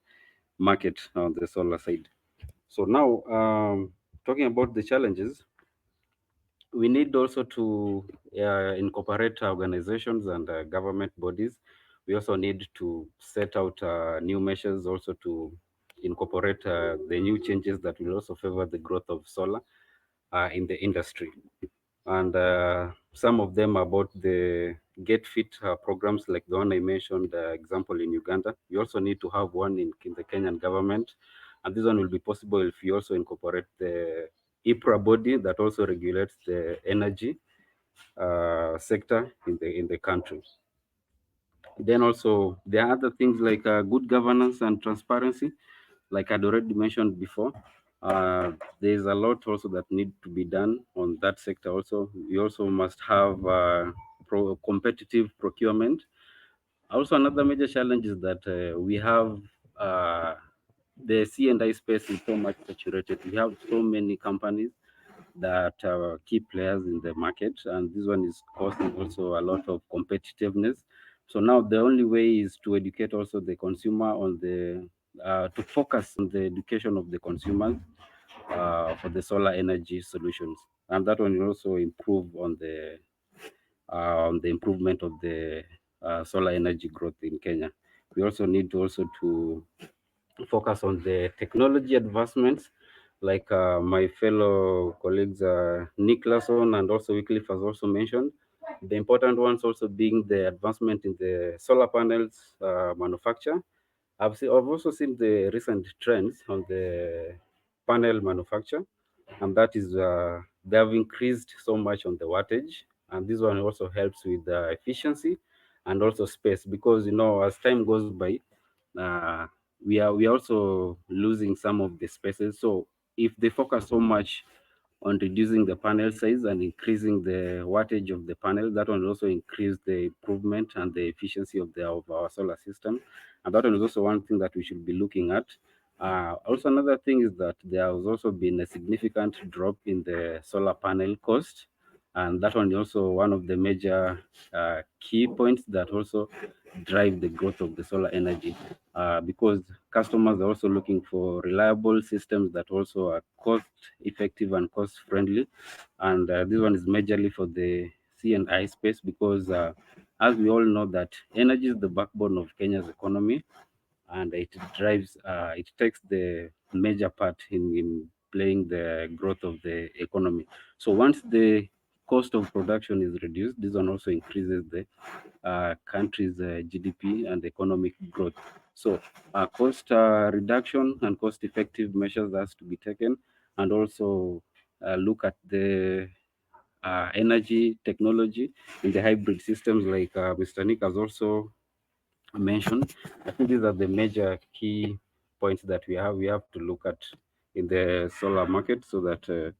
market on the solar side. So now, talking about the challenges, we need also to incorporate organizations and government bodies. We also need to set out new measures also to incorporate the new changes that will also favor the growth of solar in the industry. And some of them about the Get Fit programs, like the one I mentioned, example in Uganda. We also need to have one in the Kenyan government. And this one will be possible if you also incorporate the IPRA body that also regulates the energy sector in the country. Then also there are other things like good governance and transparency, like I'd already mentioned before. There's a lot also that need to be done on that sector. Also, we also must have competitive procurement. Also, another major challenge is that we have the C&I space is so much saturated. We have so many companies that are key players in the market, and this one is causing also a lot of competitiveness. So now the only way is to educate also the consumer on the to focus on the education of the consumers for the solar energy solutions, and that one will also improve on the improvement of the solar energy growth in Kenya. We also need to focus on the technology advancements, like my fellow colleagues Nick Larson and also Wycliffe has also mentioned. The important ones also being the advancement in the solar panels manufacture. I've also seen the recent trends on the panel manufacture, and that is they have increased so much on the wattage, and this one also helps with efficiency and also space, because as time goes by, uh, we are also losing some of the spaces. So if they focus so much on reducing the panel size and increasing the wattage of the panel, that will also increase the improvement and the efficiency of our solar system. And that one is also one thing that we should be looking at. Also, another thing is that there has also been a significant drop in the solar panel cost, and that one is also one of the major key points that also drive the growth of the solar energy, because customers are also looking for reliable systems that also are cost effective and cost friendly. And this one is majorly for the C&I space, because as we all know that energy is the backbone of Kenya's economy, and it takes the major part in playing the growth of the economy. So once the cost of production is reduced, this one also increases the country's GDP and economic growth. So cost reduction and cost effective measures has to be taken, and also look at the energy technology in the hybrid systems, like Mr. Nick has also mentioned. I think these are the major key points that we have to look at in the solar market, so that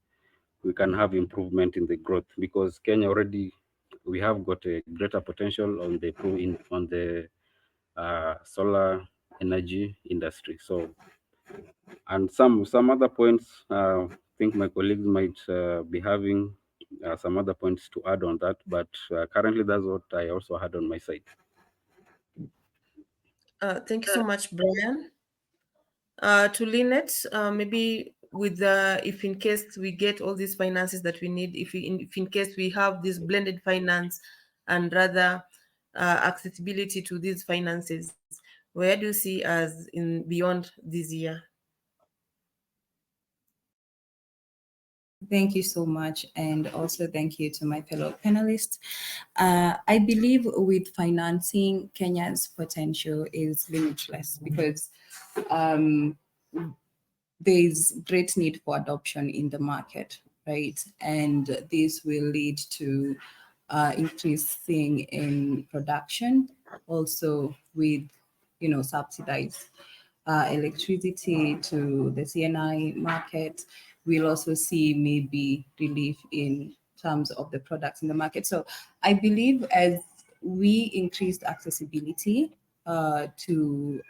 we can have improvement in the growth, because Kenya already, we have got a greater potential on the solar energy industry. So, and some other points, I think my colleagues might be having some other points to add on that, but currently that's what I also had on my side. Thank you so much, Brian. To Lynette, maybe with the, if in case we get all these finances that we need, if in case we have this blended finance and rather accessibility to these finances, where do you see us in beyond this year? Thank you so much. And also thank you to my fellow panelists. I believe with financing, Kenya's potential is limitless because there's great need for adoption in the market, right? And this will lead to increasing in production, also with, subsidized electricity to the CNI market. We'll also see maybe relief in terms of the products in the market. So I believe as we increase accessibility to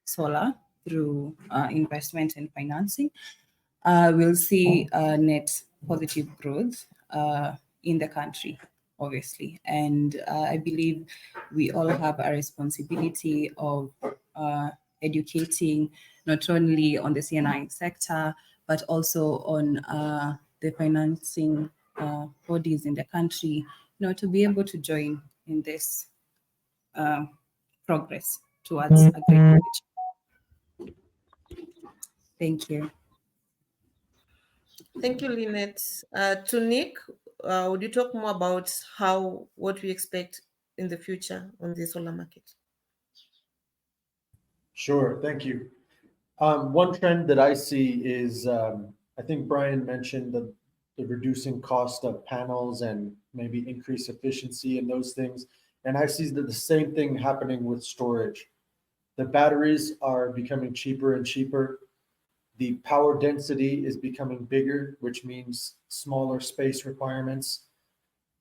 solar through investment and financing, we'll see net positive growth in the country, obviously. And I believe we all have a responsibility of educating not only on the CNI sector, but also on the financing bodies in the country, to be able to join in this progress towards a great future. Thank you. Thank you, Lynette. To Nick, would you talk more about what we expect in the future on the solar market? Sure, thank you. One trend that I see is, I think Brian mentioned the reducing cost of panels and maybe increase efficiency and those things. And I see the same thing happening with storage. The batteries are becoming cheaper and cheaper. The power density is becoming bigger, which means smaller space requirements.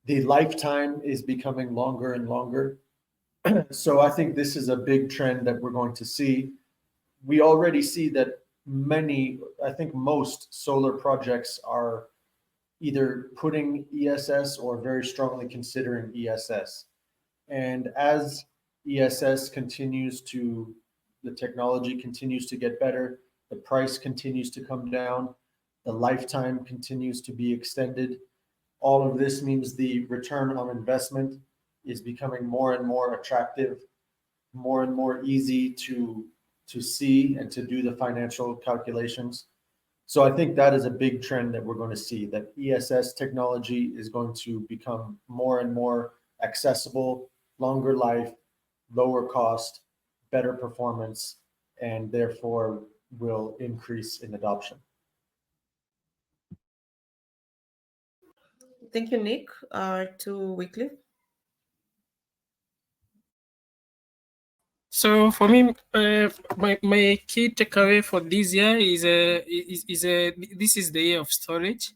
The lifetime is becoming longer and longer. So I think this is a big trend that we're going to see. We already see that I think most solar projects are either putting ESS or very strongly considering ESS. And as ESS the technology continues to get better, the price continues to come down, the lifetime continues to be extended. All of this means the return on investment is becoming more and more attractive, more and more easy to see and to do the financial calculations. So I think that is a big trend that we're going to see, that ESS technology is going to become more and more accessible, longer life, lower cost, better performance, and therefore will increase in adoption. Thank you, Nick. To Wycliffe. So for me, my key takeaway for this year is this is the year of storage,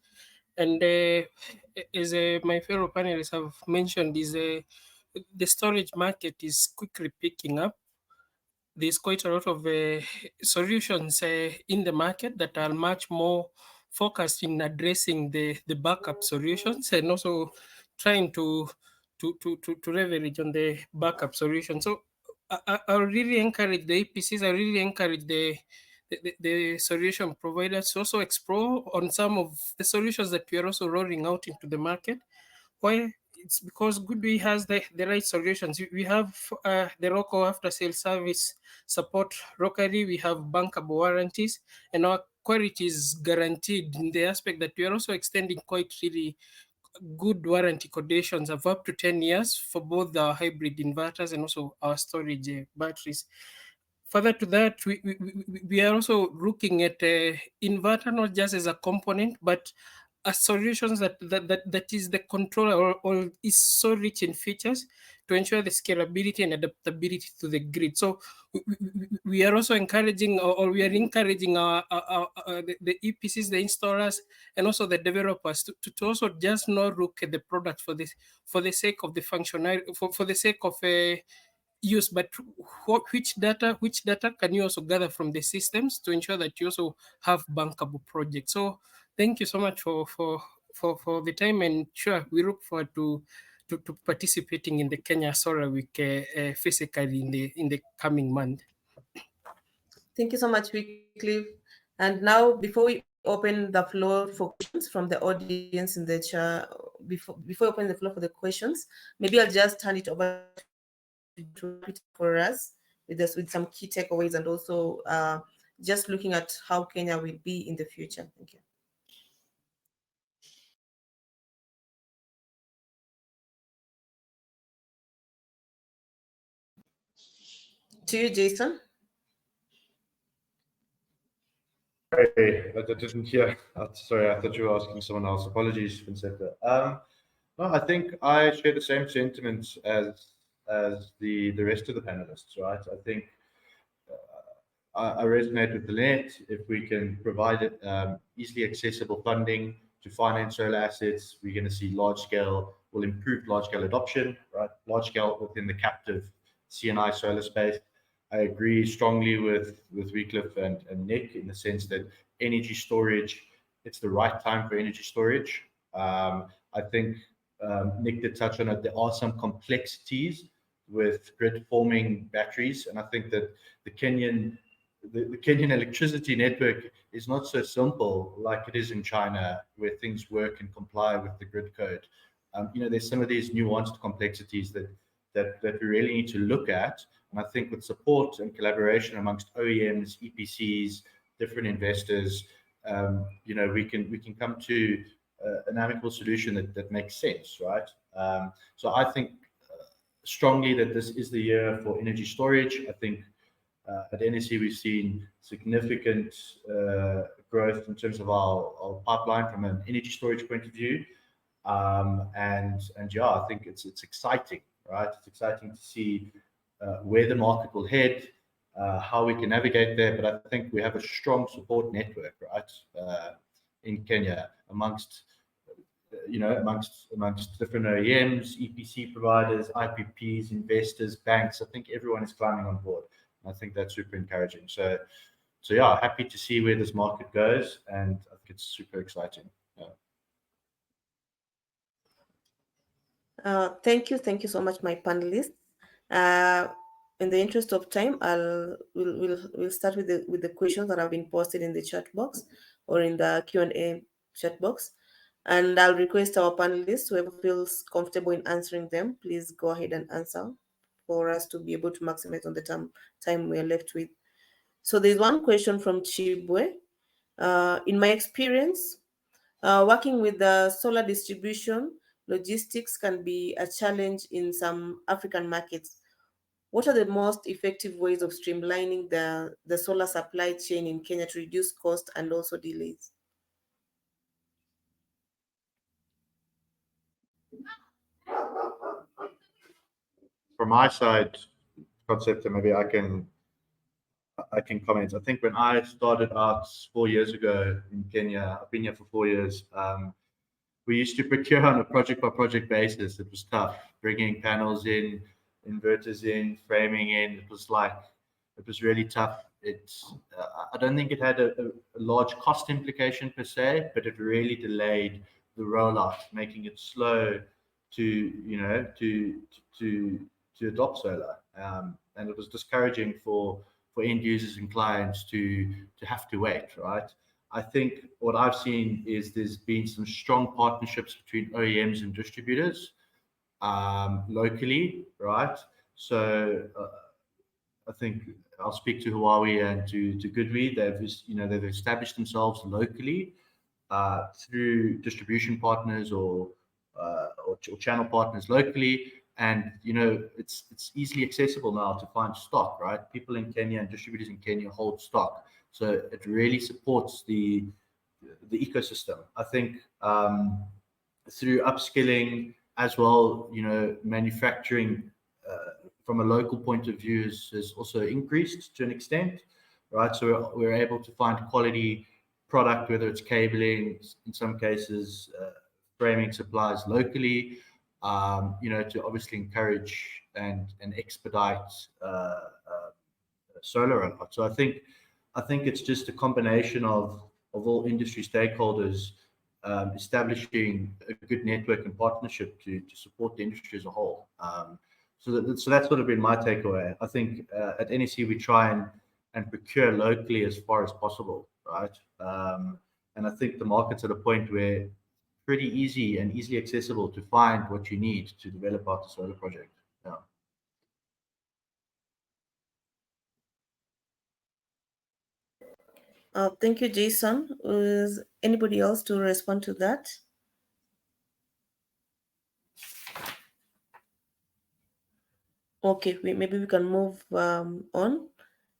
and as my fellow panelists have mentioned, is the storage market is quickly picking up. There's quite a lot of solutions in the market that are much more focused in addressing the backup solutions and also trying to leverage on the backup solution. So I really encourage the APCs, I really encourage the solution providers to also explore on some of the solutions that we are also rolling out into the market. Why? It's because Goodway has the right solutions. We have the local after sales service support locally, we have bankable warranties, and our quality is guaranteed in the aspect that we are also extending quite really good warranty conditions of up to 10 years for both the hybrid inverters and also our storage batteries. further to that, we are also looking at inverter not just as a component, but a solutions that is the controller or is so rich in features to ensure the scalability and adaptability to the grid. So we are also encouraging, or we are encouraging the EPCs, the installers, and also the developers to also just not look at the product for the sake of the functionality, for the sake of use, but which data can you also gather from the systems to ensure that you also have bankable projects. So thank you so much for the time, and sure, we look forward to participating in the Kenya Solar Week physically in the coming month. Thank you so much, Wycliffe. And now, before we open the floor for questions from the audience in the chat, before opening the floor for the questions, maybe I'll just hand it over to Jason to wrap it up for us with some key takeaways, and also just looking at how Kenya will be in the future. Thank you. To you, Jason. Hey, I didn't hear. Sorry, I thought you were asking someone else. Apologies, Vincenta. No, I think I share the same sentiments as the rest of the panelists, right? I think I resonate with the net. If we can provide it easily accessible funding to finance solar assets, we're going to see will improve large scale adoption, right? Large scale within the captive CNI solar space. I agree strongly with Wycliffe and Nick in the sense that energy storage, it's the right time for energy storage. I think Nick did touch on it. There are some complexities with grid forming batteries, and I think that the Kenyan electricity network is not so simple like it is in China, where things work and comply with the grid code. There's some of these nuanced complexities that we really need to look at. And I think with support and collaboration amongst OEMs, EPCs, different investors, we can come to an amicable solution that makes sense, right? So I think strongly that this is the year for energy storage. I think at NSE we've seen significant growth in terms of our pipeline from an energy storage point of view, and yeah, I think it's exciting, right? It's exciting to see where the market will head, how we can navigate there. But I think we have a strong support network, right, in Kenya amongst different OEMs, EPC providers, IPPs, investors, banks. I think everyone is climbing on board. I think that's super encouraging. So yeah, happy to see where this market goes, and I think it's super exciting. Yeah. Thank you so much, my panelists. In the interest of time, we'll start with the questions that have been posted in the chat box or in the Q&A chat box, and I'll request our panelists, whoever feels comfortable in answering them, please go ahead and answer for us to be able to maximize on the time we are left with. So there's one question from Chibwe. In my experience, working with the solar distribution, logistics can be a challenge in some African markets. What are the most effective ways of streamlining the solar supply chain in Kenya to reduce cost and also delays? From my side, concept, and maybe I can comment. I think when I started out 4 years ago in Kenya, I've been here for 4 years. We used to procure on a project by project basis. It was tough bringing panels in, inverters in, framing in. It was really tough. I don't think it had a large cost implication per se, but it really delayed the rollout, making it slow to adopt solar. And it was discouraging for end users and clients to have to wait, right? I think what I've seen is there's been some strong partnerships between OEMs and distributors locally, right? So I think I'll speak to Huawei and to Goodwe. They've established themselves locally through distribution partners or channel partners locally. and it's easily accessible now to find stock, right? People in Kenya and distributors in Kenya hold stock, so it really supports the ecosystem. I think through upskilling as well, manufacturing from a local point of view has also increased to an extent, right? So we're able to find quality product, whether it's cabling, in some cases, framing supplies locally, to obviously encourage and expedite solar a lot. So I think it's just a combination of all industry stakeholders establishing a good network and partnership to support the industry as a whole. So that's sort of been my takeaway. I think at NEC we try and procure locally as far as possible, right? And I think the market's at a point where pretty easy and easily accessible to find what you need to develop out the solar project. Yeah. Thank you, Jason. Is anybody else to respond to that? Okay, maybe we can move on.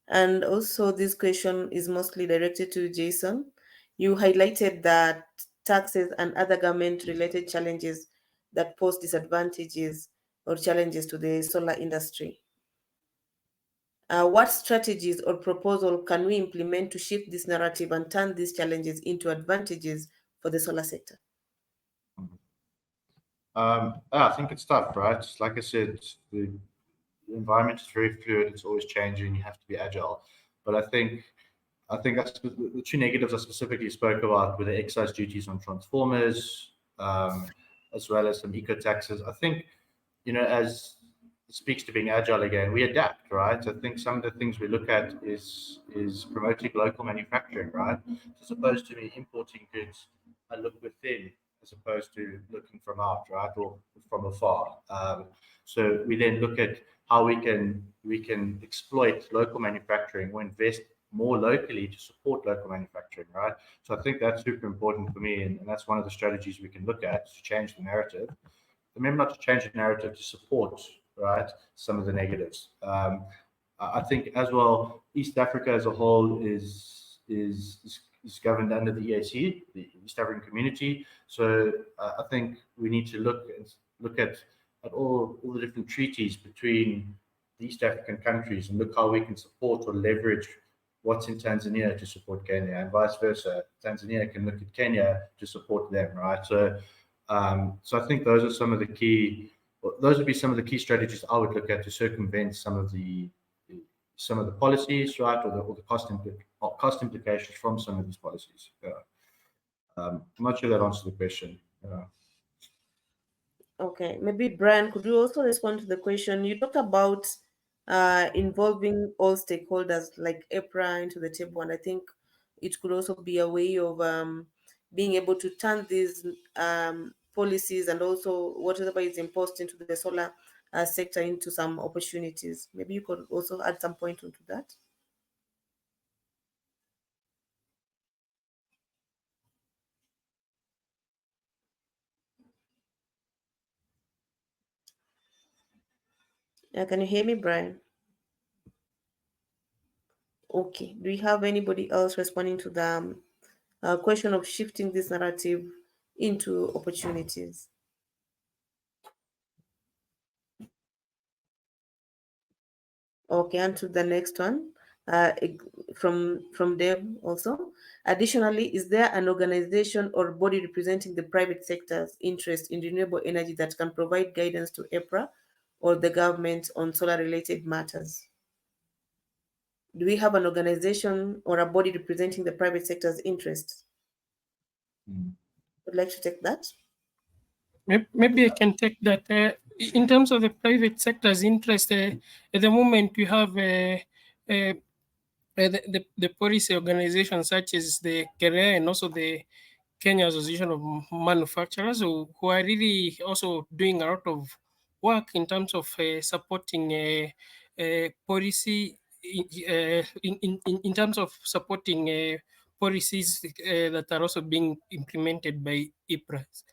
And also, this question is mostly directed to Jason. You highlighted that taxes and other government-related challenges that pose disadvantages or challenges to the solar industry. What strategies or proposal can we implement to shift this narrative and turn these challenges into advantages for the solar sector? I think it's tough, right? Like I said, the environment is very fluid. It's always changing. You have to be agile. But I think that's the two negatives I specifically spoke about were the excise duties on transformers, as well as some eco taxes. I think, as it speaks to being agile again, we adapt, right? I think some of the things we look at is promoting local manufacturing, right? As opposed to me importing goods, I look within as opposed to looking from out, right, or from afar. So we then look at how we can exploit local manufacturing or invest more locally to support local manufacturing, right? So I think that's super important for me, and that's one of the strategies we can look at to change the narrative. Remember not to change the narrative to support, right, some of the negatives. I think as well, East Africa as a whole is governed under the EAC, the East African Community. So I think we need to look at all the different treaties between the East African countries and look how we can support or leverage what's in Tanzania to support Kenya, and vice versa. Tanzania can look at Kenya to support them, right? So I think those would be some of the key strategies I would look at to circumvent some of the policies, right, or the cost implications from some of these policies. Yeah. I'm not sure that answers the question. Okay, maybe Brian, could you also respond to the question? You talked about involving all stakeholders like EPRA into the table, and I think it could also be a way of being able to turn these policies and also whatever is imposed into the solar sector into some opportunities. Maybe you could also add some point onto that. Can you hear me, Brian? Okay. Do we have anybody else responding to the question of shifting this narrative into opportunities? Okay, and to the next one, from Deb also. Additionally, is there an organization or body representing the private sector's interest in renewable energy that can provide guidance to EPRA or the government on solar-related matters? Do we have an organization or a body representing the private sector's interest? Would like to take that? Maybe I can take that. In terms of the private sector's interest, at the moment we have the policy organizations such as the KERE and also the Kenya Association of Manufacturers, who are really also doing a lot of work in terms of supporting policy in terms of supporting policies that are also being implemented by IPRAS.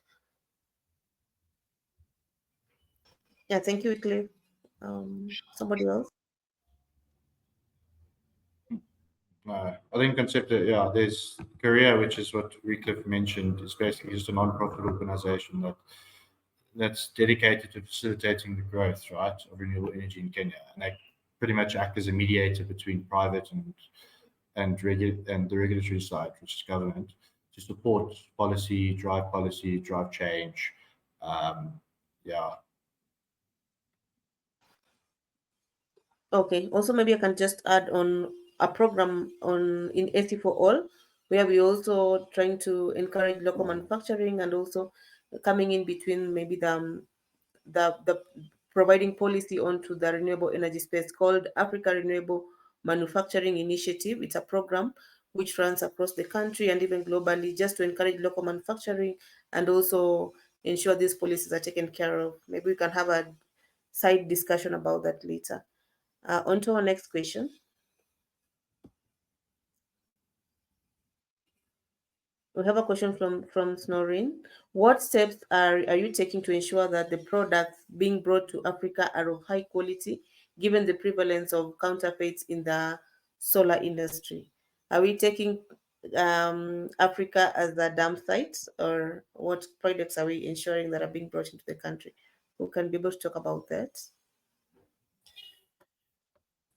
Yeah, thank you, Wycliffe. Somebody else? I think yeah, there's Korea, which is what Wycliffe mentioned, is basically just a non-profit organization that's dedicated to facilitating the growth, right, of renewable energy in Kenya, and they pretty much act as a mediator between private and the regulatory side, which is government, to support policy, drive change. Um, yeah, Okay. Also, maybe I can just add on a program on in AC for all, where we also trying to encourage local manufacturing and also coming in between maybe the providing policy onto the renewable energy space called Africa Renewable Manufacturing Initiative. It's a program which runs across the country and even globally, just to encourage local manufacturing and also ensure these policies are taken care of. Maybe we can have a side discussion about that later. On to our next question. We have a question from Snorin. What steps are you taking to ensure that the products being brought to Africa are of high quality, given the prevalence of counterfeits in the solar industry? Are we taking Africa as the dump site, or what products are we ensuring that are being brought into the country? Who can be able to talk about that?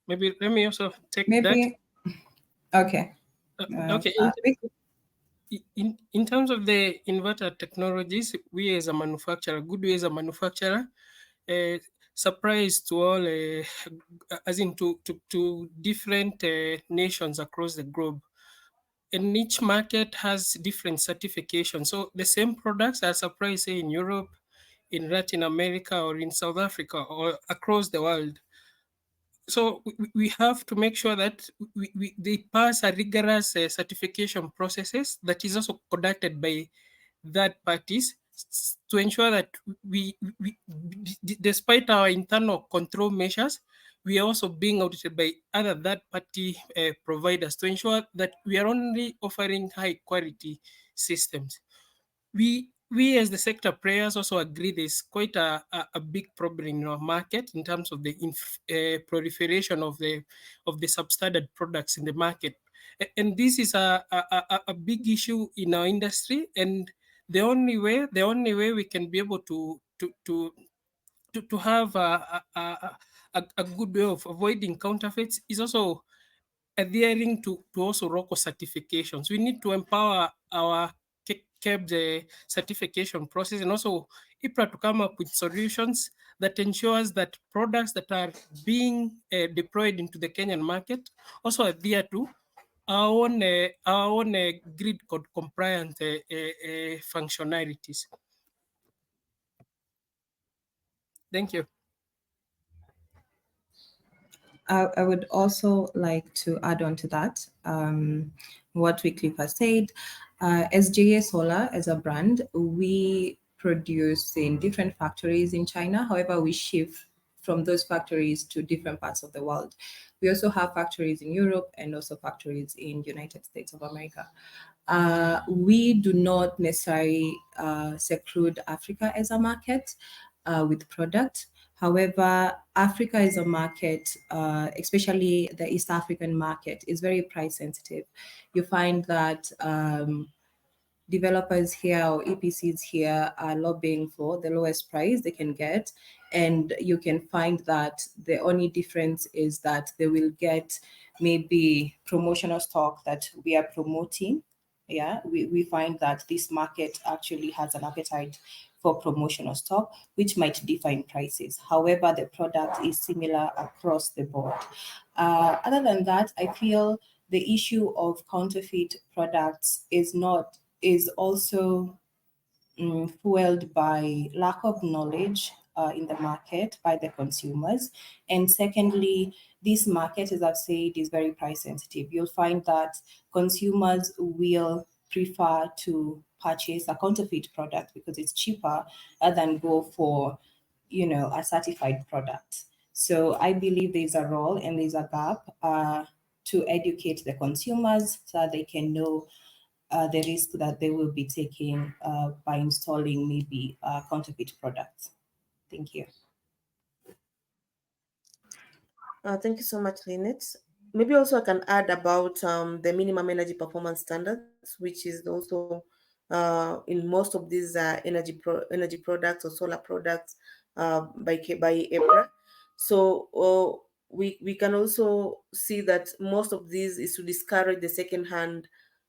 Maybe let me also take that. Maybe, okay. Okay, in terms of the inverter technologies, we as a manufacturer, Goodway as a manufacturer, uh, supplies to all, as in to different nations across the globe. And each market has different certifications. So the same products are supplied, say, in Europe, in Latin America, or in South Africa, or across the world. So we have to make sure that they pass a rigorous certification processes that is also conducted by third parties to ensure that despite our internal control measures, we are also being audited by other third party providers to ensure that we are only offering high quality systems. We as the sector players also agree there's quite a big problem in our market in terms of the proliferation of the substandard products in the market. And this is a big issue in our industry, and the only way we can be able to have a good way of avoiding counterfeits is also adhering to also local certifications. We need to empower our kept the certification process, and also IPRA to come up with solutions that ensures that products that are being deployed into the Kenyan market also adhere to our own grid code compliant functionalities. Thank you. I would also like to add on to that what Wycliffe has said. As JA Solar, as a brand, we produce in different factories in China. However, we ship from those factories to different parts of the world. We also have factories in Europe and also factories in United States of America. We do not necessarily seclude Africa as a market with product. However, Africa is a market, especially the East African market, is very price sensitive. You find that developers here or EPCs here are lobbying for the lowest price they can get. And you can find that the only difference is that they will get maybe promotional stock that we are promoting. Yeah, we find that this market actually has an appetite for promotional stock, which might differ in prices. However, the product is similar across the board. Other than that, I feel the issue of counterfeit products is also fueled by lack of knowledge in the market by the consumers. And secondly, this market, as I've said, is very price sensitive. You'll find that consumers will prefer to purchase a counterfeit product because it's cheaper rather than go for, a certified product. So I believe there's a role and there's a gap to educate the consumers so that they can know the risk that they will be taking by installing maybe counterfeit products. Thank you. Thank you so much, Lynette. Maybe also I can add about the minimum energy performance standards, which is also in most of these energy products or solar products by April. So we can also see that most of these is to discourage the second hand,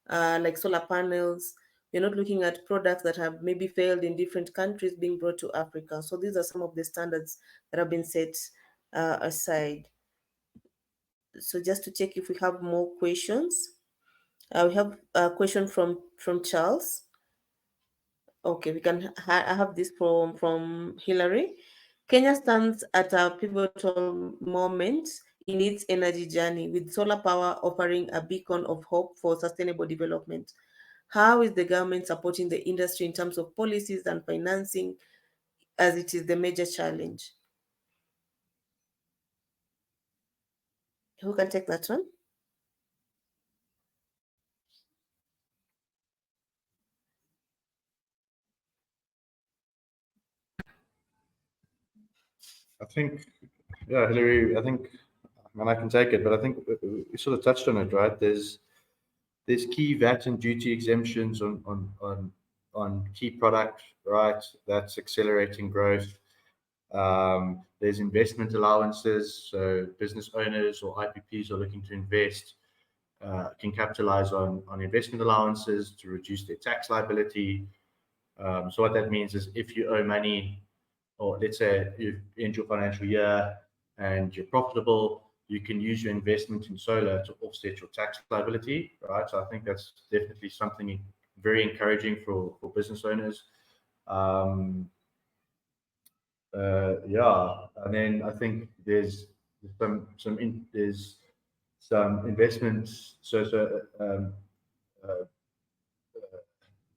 like solar panels. You're not looking at products that have maybe failed in different countries being brought to Africa. So these are some of the standards that have been set aside. So just to check if we have more questions. We have a question from Charles. Okay, I have this from Hillary. Kenya stands at a pivotal moment in its energy journey, with solar power offering a beacon of hope for sustainable development. How is the government supporting the industry in terms of policies and financing, as it is the major challenge? Who can take that one? I think, yeah, Hillary, I think, and I can take it, but I think we sort of touched on it, right? There's key VAT and duty exemptions on key product, right? That's accelerating growth. There's investment allowances, so business owners or IPPs are looking to invest, can capitalize on investment allowances to reduce their tax liability. So what that means is if you owe money, or let's say you end your financial year and you're profitable, you can use your investment in solar to offset your tax liability, right? So I think that's definitely something very encouraging for business owners. Yeah, and then I think there's some investments.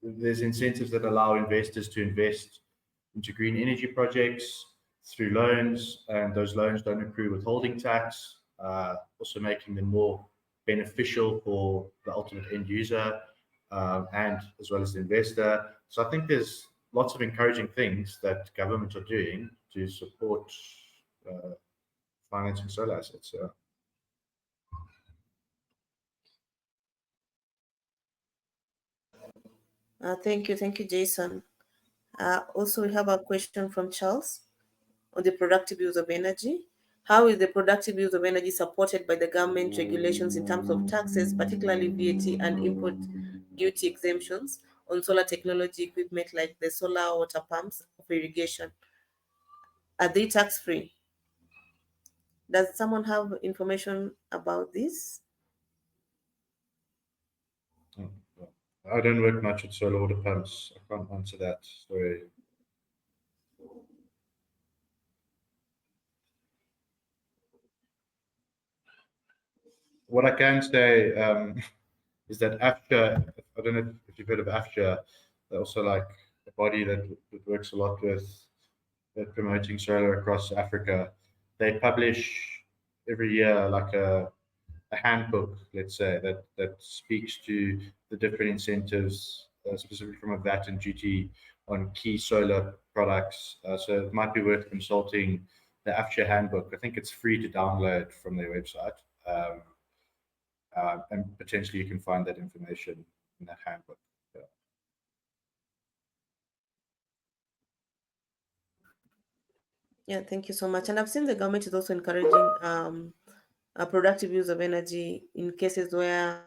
There's incentives that allow investors to invest into green energy projects through loans, and those loans don't accrue withholding tax, also making them more beneficial for the ultimate end user, and as well as the investor. So I think there's lots of encouraging things that governments are doing to support uh, financing solar assets. Yeah. Thank you, Jason. Also, we have a question from Charles on the productive use of energy. How is the productive use of energy supported by the government regulations in terms of taxes, particularly VAT and import duty exemptions on solar technology equipment like the solar water pumps for irrigation? Are they tax free? Does someone have information about this? Mm, yeah. I don't work much with solar water pumps. I can't answer that. Sorry. What I can say is that AFCA, I don't know if you've heard of AFCA, they're also like a body that works a lot with promoting solar across Africa. They publish every year like a handbook, let's say, that speaks to the different incentives, specifically from a VAT and duty on key solar products. So it might be worth consulting the AFCA handbook. I think it's free to download from their website. And potentially you can find that information in that handbook. Yeah. Yeah, thank you so much. And I've seen the government is also encouraging a productive use of energy in cases where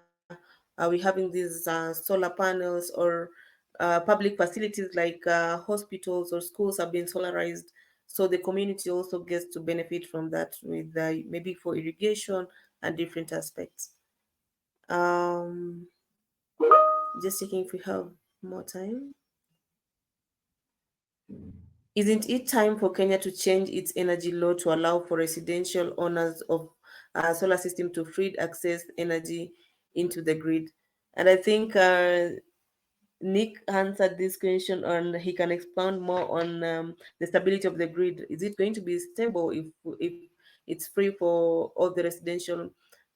we're having these solar panels, or public facilities like hospitals or schools have been solarized. So the community also gets to benefit from that with maybe for irrigation and different aspects. Um, just checking if we have more time. Isn't it time for Kenya to change its energy law to allow for residential owners of solar system to free access energy into the grid? And I think Nick answered this question, and he can expound more on the stability of the grid. Is it going to be stable if it's free for all the residential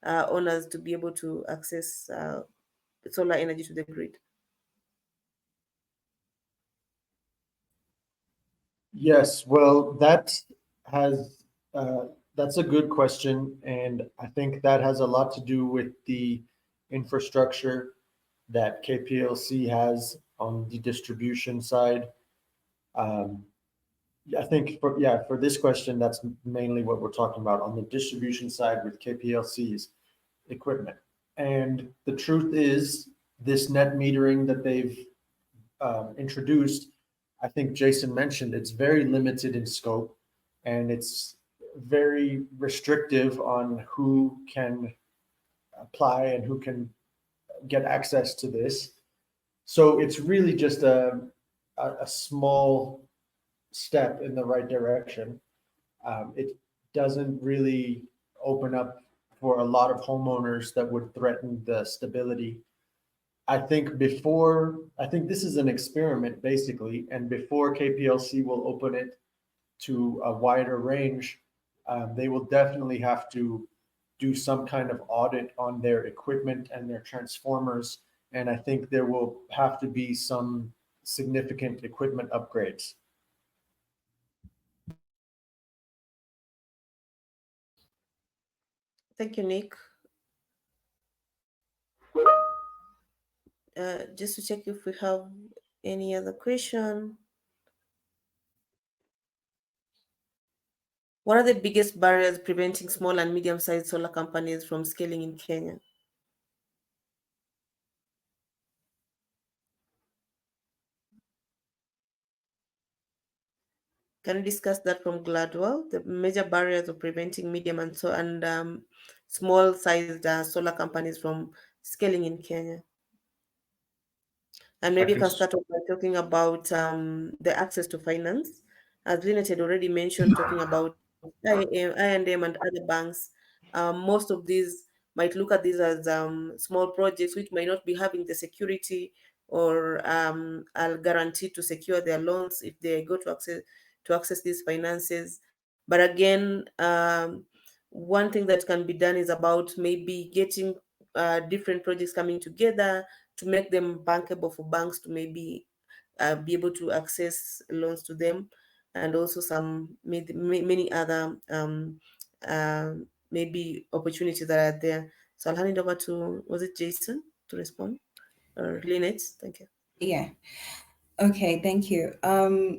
owners to be able to access solar energy to the grid? Yes, well, that has That's a good question, and I think that has a lot to do with the infrastructure that KPLC has on the distribution side. Um, I think for this question, that's mainly what we're talking about on the distribution side with KPLC's equipment. And the truth is, this net metering that they've introduced, I think Jason mentioned, it's very limited in scope, and it's very restrictive on who can apply and who can get access to this. So it's really just a small step in the right direction. It doesn't really open up for a lot of homeowners that would threaten the stability. I think this is an experiment basically, and before KPLC will open it to a wider range, they will definitely have to do some kind of audit on their equipment and their transformers. And I think there will have to be some significant equipment upgrades. Thank you, Nick. Just to check if we have any other question. What are the biggest barriers preventing small and medium-sized solar companies from scaling in Kenya? Can you discuss that from Gladwell? The major barriers of preventing medium and small-sized solar companies from scaling in Kenya. And maybe I you can can start off by talking about the access to finance. As Lynette had already mentioned, talking about I&M and other banks, most of these might look at these as small projects which might not be having the security or a guarantee to secure their loans if they go to access these finances. But again, one thing that can be done is about maybe getting different projects coming together to make them bankable for banks to maybe be able to access loans to them, and also many other maybe opportunities that are there. So I'll hand it over to, was it Jason to respond, or Lynette? Thank you. Yeah. Okay, thank you.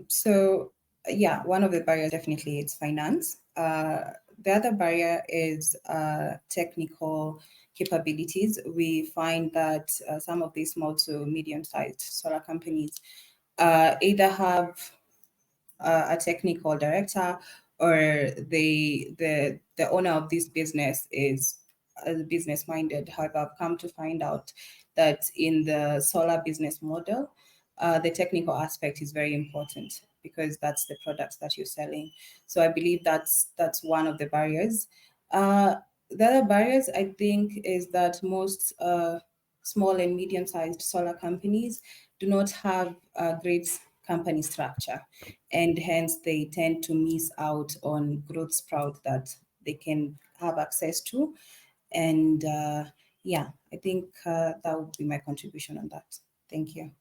So yeah, one of the barriers definitely is finance. The other barrier is technical capabilities. We find that some of these small to medium-sized solar companies either have a technical director, or the owner of this business is business minded. However, I've come to find out that in the solar business model, the technical aspect is very important because that's the products that you're selling. So I believe that's one of the barriers. The other barriers, I think, is that most small and medium-sized solar companies do not have a great company structure, and hence they tend to miss out on growth sprout that they can have access to. And yeah, I think that would be my contribution on that. Thank you.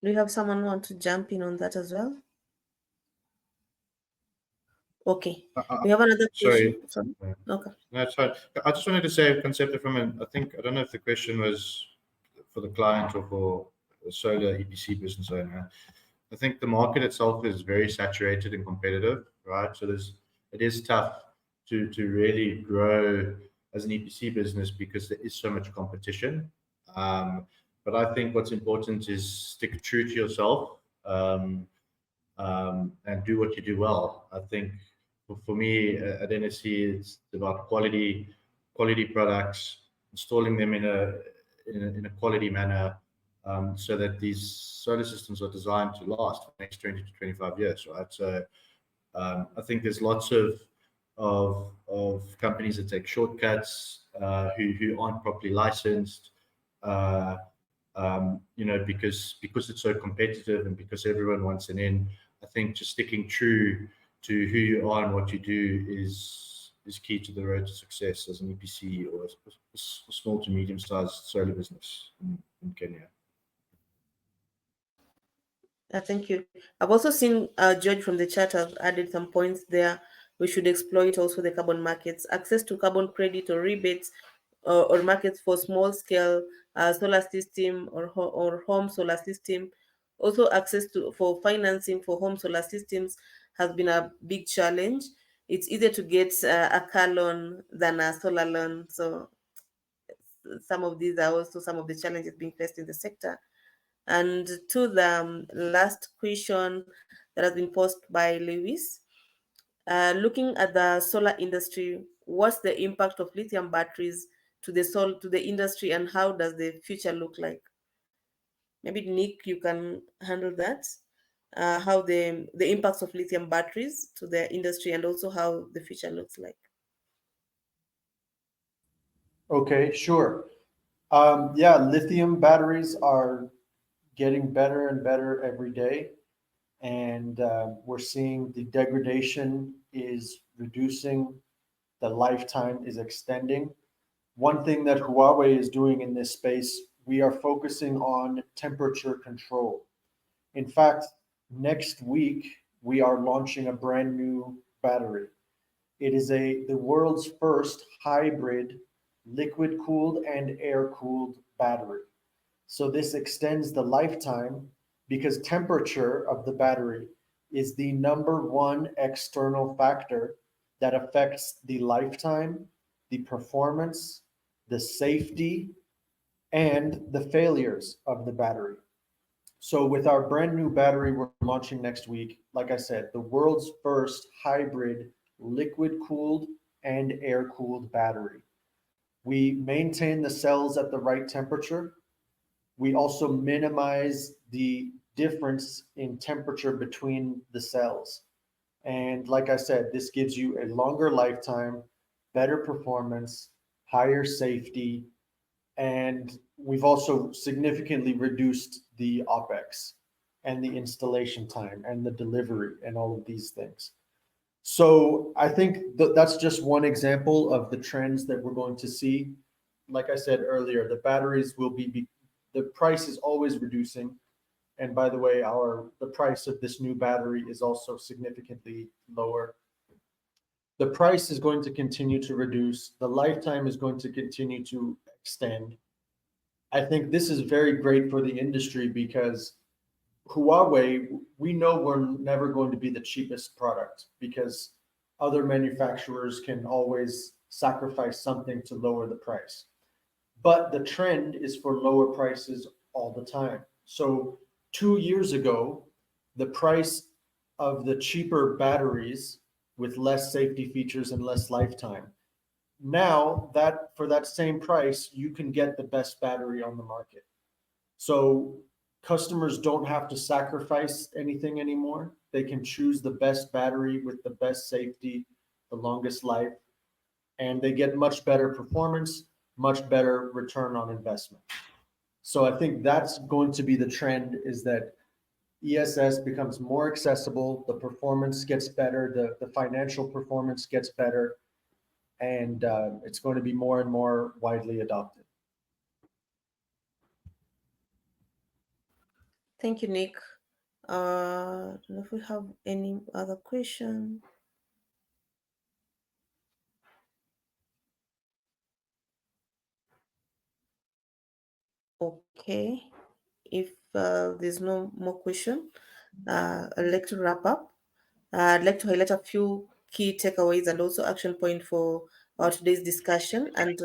Do you have someone want to jump in on that as well? Okay, we have another Sorry. question. Sorry. Okay. No, it's fine. I just wanted to say, conceptually, I don't know if the question was for the client or for a solar EPC business owner. I think the market itself is very saturated and competitive, right? So it is tough to really grow as an EPC business because there is so much competition. But I think what's important is stick true to yourself, and do what you do well. I think for me at NSC, it's about quality products, installing them in a quality manner, so that these solar systems are designed to last for the next 20 to 25 years, right? So I think there's lots of companies that take shortcuts, who aren't properly licensed, because it's so competitive and because everyone wants an in. I think just sticking true to who you are and what you do is key to the road to success as an EPC or a small to medium-sized solar business in Kenya. Thank you. I've also seen George from the chat have added some points there. We should exploit also the carbon markets, access to carbon credit or rebates, or markets for small scale solar system or home solar system. Also, access to for financing for home solar systems has been a big challenge. It's easier to get a car loan than a solar loan. So some of these are also some of the challenges being faced in the sector. And to the last question that has been posed by Lewis, looking at the solar industry, what's the impact of lithium batteries to the industry, and how does the future look like? Maybe Nick, you can handle that. How the impacts of lithium batteries to the industry, and also how the future looks like. Okay, sure. Yeah, lithium batteries are getting better and better every day. And we're seeing the degradation is reducing, the lifetime is extending. One thing that Huawei is doing in this space, we are focusing on temperature control. In fact, next week we are launching a brand new battery. It is the world's first hybrid liquid cooled and air cooled battery. So this extends the lifetime because temperature of the battery is the number one external factor that affects the lifetime, the performance, the safety, and the failures of the battery. So with our brand new battery we're launching next week, like I said, the world's first hybrid liquid cooled and air cooled battery. We maintain the cells at the right temperature. We also minimize the difference in temperature between the cells. And like I said, this gives you a longer lifetime, better performance, higher safety, and we've also significantly reduced the OPEX and the installation time and the delivery and all of these things. So I think that's just one example of the trends that we're going to see. Like I said earlier, the batteries will the price is always reducing. And by the way, the price of this new battery is also significantly lower. The price is going to continue to reduce. The lifetime is going to continue to extend. I think this is very great for the industry because Huawei, we know we're never going to be the cheapest product because other manufacturers can always sacrifice something to lower the price. But the trend is for lower prices all the time. So 2 years ago, the price of the cheaper batteries with less safety features and less lifetime. Now that for that same price, you can get the best battery on the market. So customers don't have to sacrifice anything anymore. They can choose the best battery with the best safety, the longest life, and they get much better performance, much better return on investment. So I think that's going to be the trend, is that ESS becomes more accessible, the performance gets better, the financial performance gets better, and it's going to be more and more widely adopted. Thank you, Nick. I don't know if we have any other question. Okay. If there's no more question, I'd like to wrap up. I'd like to highlight a few key takeaways and also action point for our today's discussion. And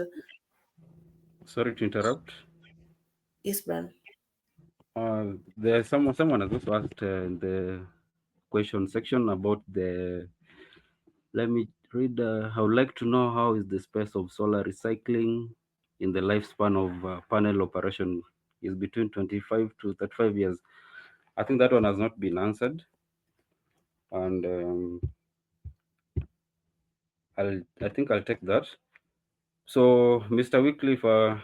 Sorry to interrupt. yes, Brian. There's someone has also asked in the question section about the. Let me read. I would like to know how is the space of solar recycling in the lifespan of panel operation is between 25 to 35 years. I think that one has not been answered, and I think I'll take that. So, Mr. Wycliffe,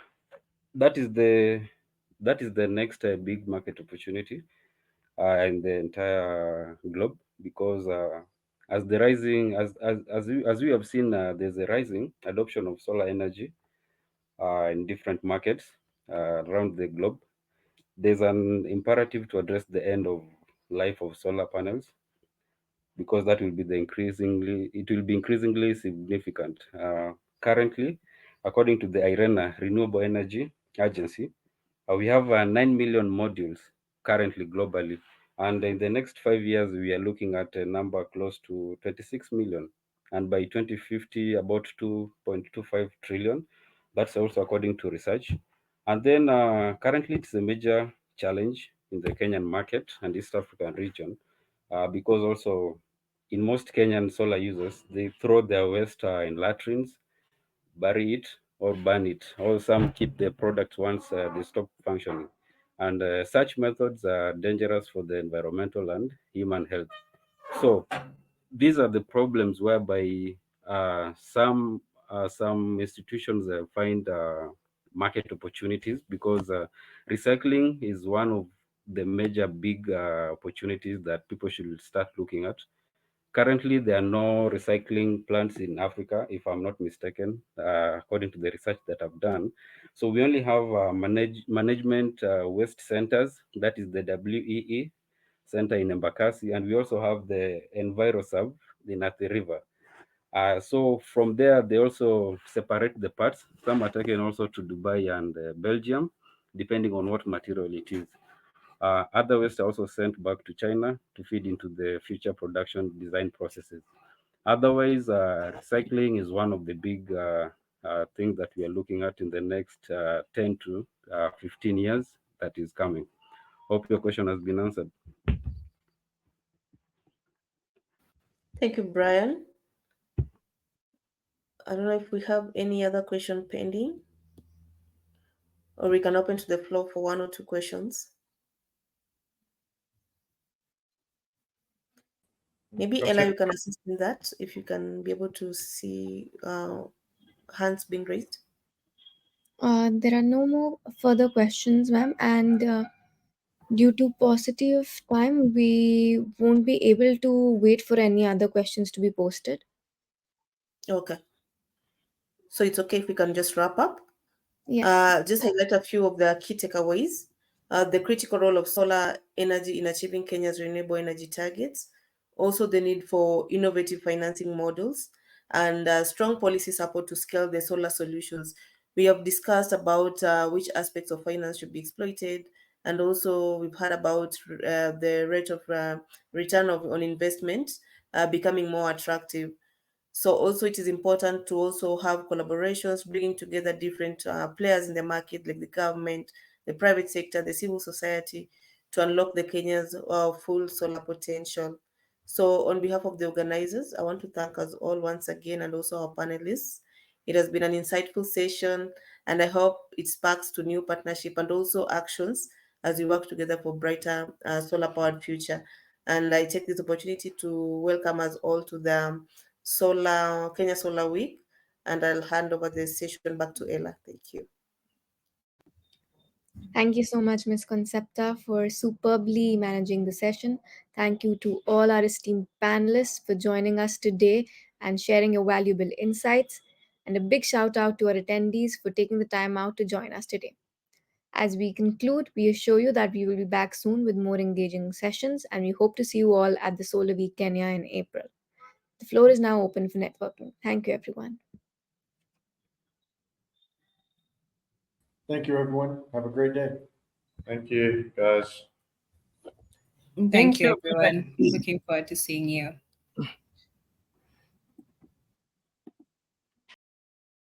that is the that is the next big market opportunity in the entire globe, because as the rising as we have seen, there's a rising adoption of solar energy in different markets around the globe. There's an imperative to address the end of life of solar panels, because that will be it will be increasingly significant. Currently, according to the IRENA Renewable Energy Agency, we have 9 million modules currently globally. And in the next 5 years, we are looking at a number close to 26 million. And by 2050, about 2.25 trillion. That's also according to research. And then currently, it's a major challenge in the Kenyan market and East African region, because also in most Kenyan solar users, they throw their waste in latrines, bury it, or burn it, or some keep the products once they stop functioning. And such methods are dangerous for the environmental and human health. So these are the problems whereby some institutions find market opportunities, because recycling is one of the major big opportunities that people should start looking at. Currently, there are no recycling plants in Africa, if I'm not mistaken, according to the research that I've done. So we only have management waste centers, that is the WEE center in Embakasi, and we also have the EnviroServe in Athi River. So from there, they also separate the parts. Some are taken also to Dubai and Belgium, depending on what material it is. Other waste are also sent back to China to feed into the future production design processes. Otherwise, recycling is one of the big things that we are looking at in the next 10 to 15 years that is coming. Hope your question has been answered. Thank you, Brian. I don't know if we have any other question pending, or we can open to the floor for one or two questions. Maybe Ella, you can assist in that if you can be able to see hands being raised. There are no more further questions, ma'am, and due to paucity of time, we won't be able to wait for any other questions to be posted. Okay. So it's okay if we can just wrap up. Yes. Just highlight a few of the key takeaways. The critical role of solar energy in achieving Kenya's renewable energy targets, also the need for innovative financing models, and strong policy support to scale the solar solutions. We have discussed about which aspects of finance should be exploited, and also we've heard about the rate of return on investment becoming more attractive. So also it is important to also have collaborations, bringing together different players in the market, like the government, the private sector, the civil society, to unlock the Kenya's full solar potential. So on behalf of the organizers, I want to thank us all once again, and also our panelists. It has been an insightful session, and I hope it sparks to new partnership and also actions as we work together for brighter solar-powered future. And I take this opportunity to welcome us all to the Kenya Solar Week, and I'll hand over the session back to Ella. Thank you. Thank you so much, Ms. Concepta, for superbly managing the session. Thank you to all our esteemed panelists for joining us today and sharing your valuable insights. And a big shout out to our attendees for taking the time out to join us today. As we conclude, we assure you that we will be back soon with more engaging sessions, and we hope to see you all at the Solar Week Kenya in April. The floor is now open for networking. Thank you, everyone. Thank you, everyone. Have a great day. Thank you, guys. Thank you, you. everyone. Looking forward to seeing you.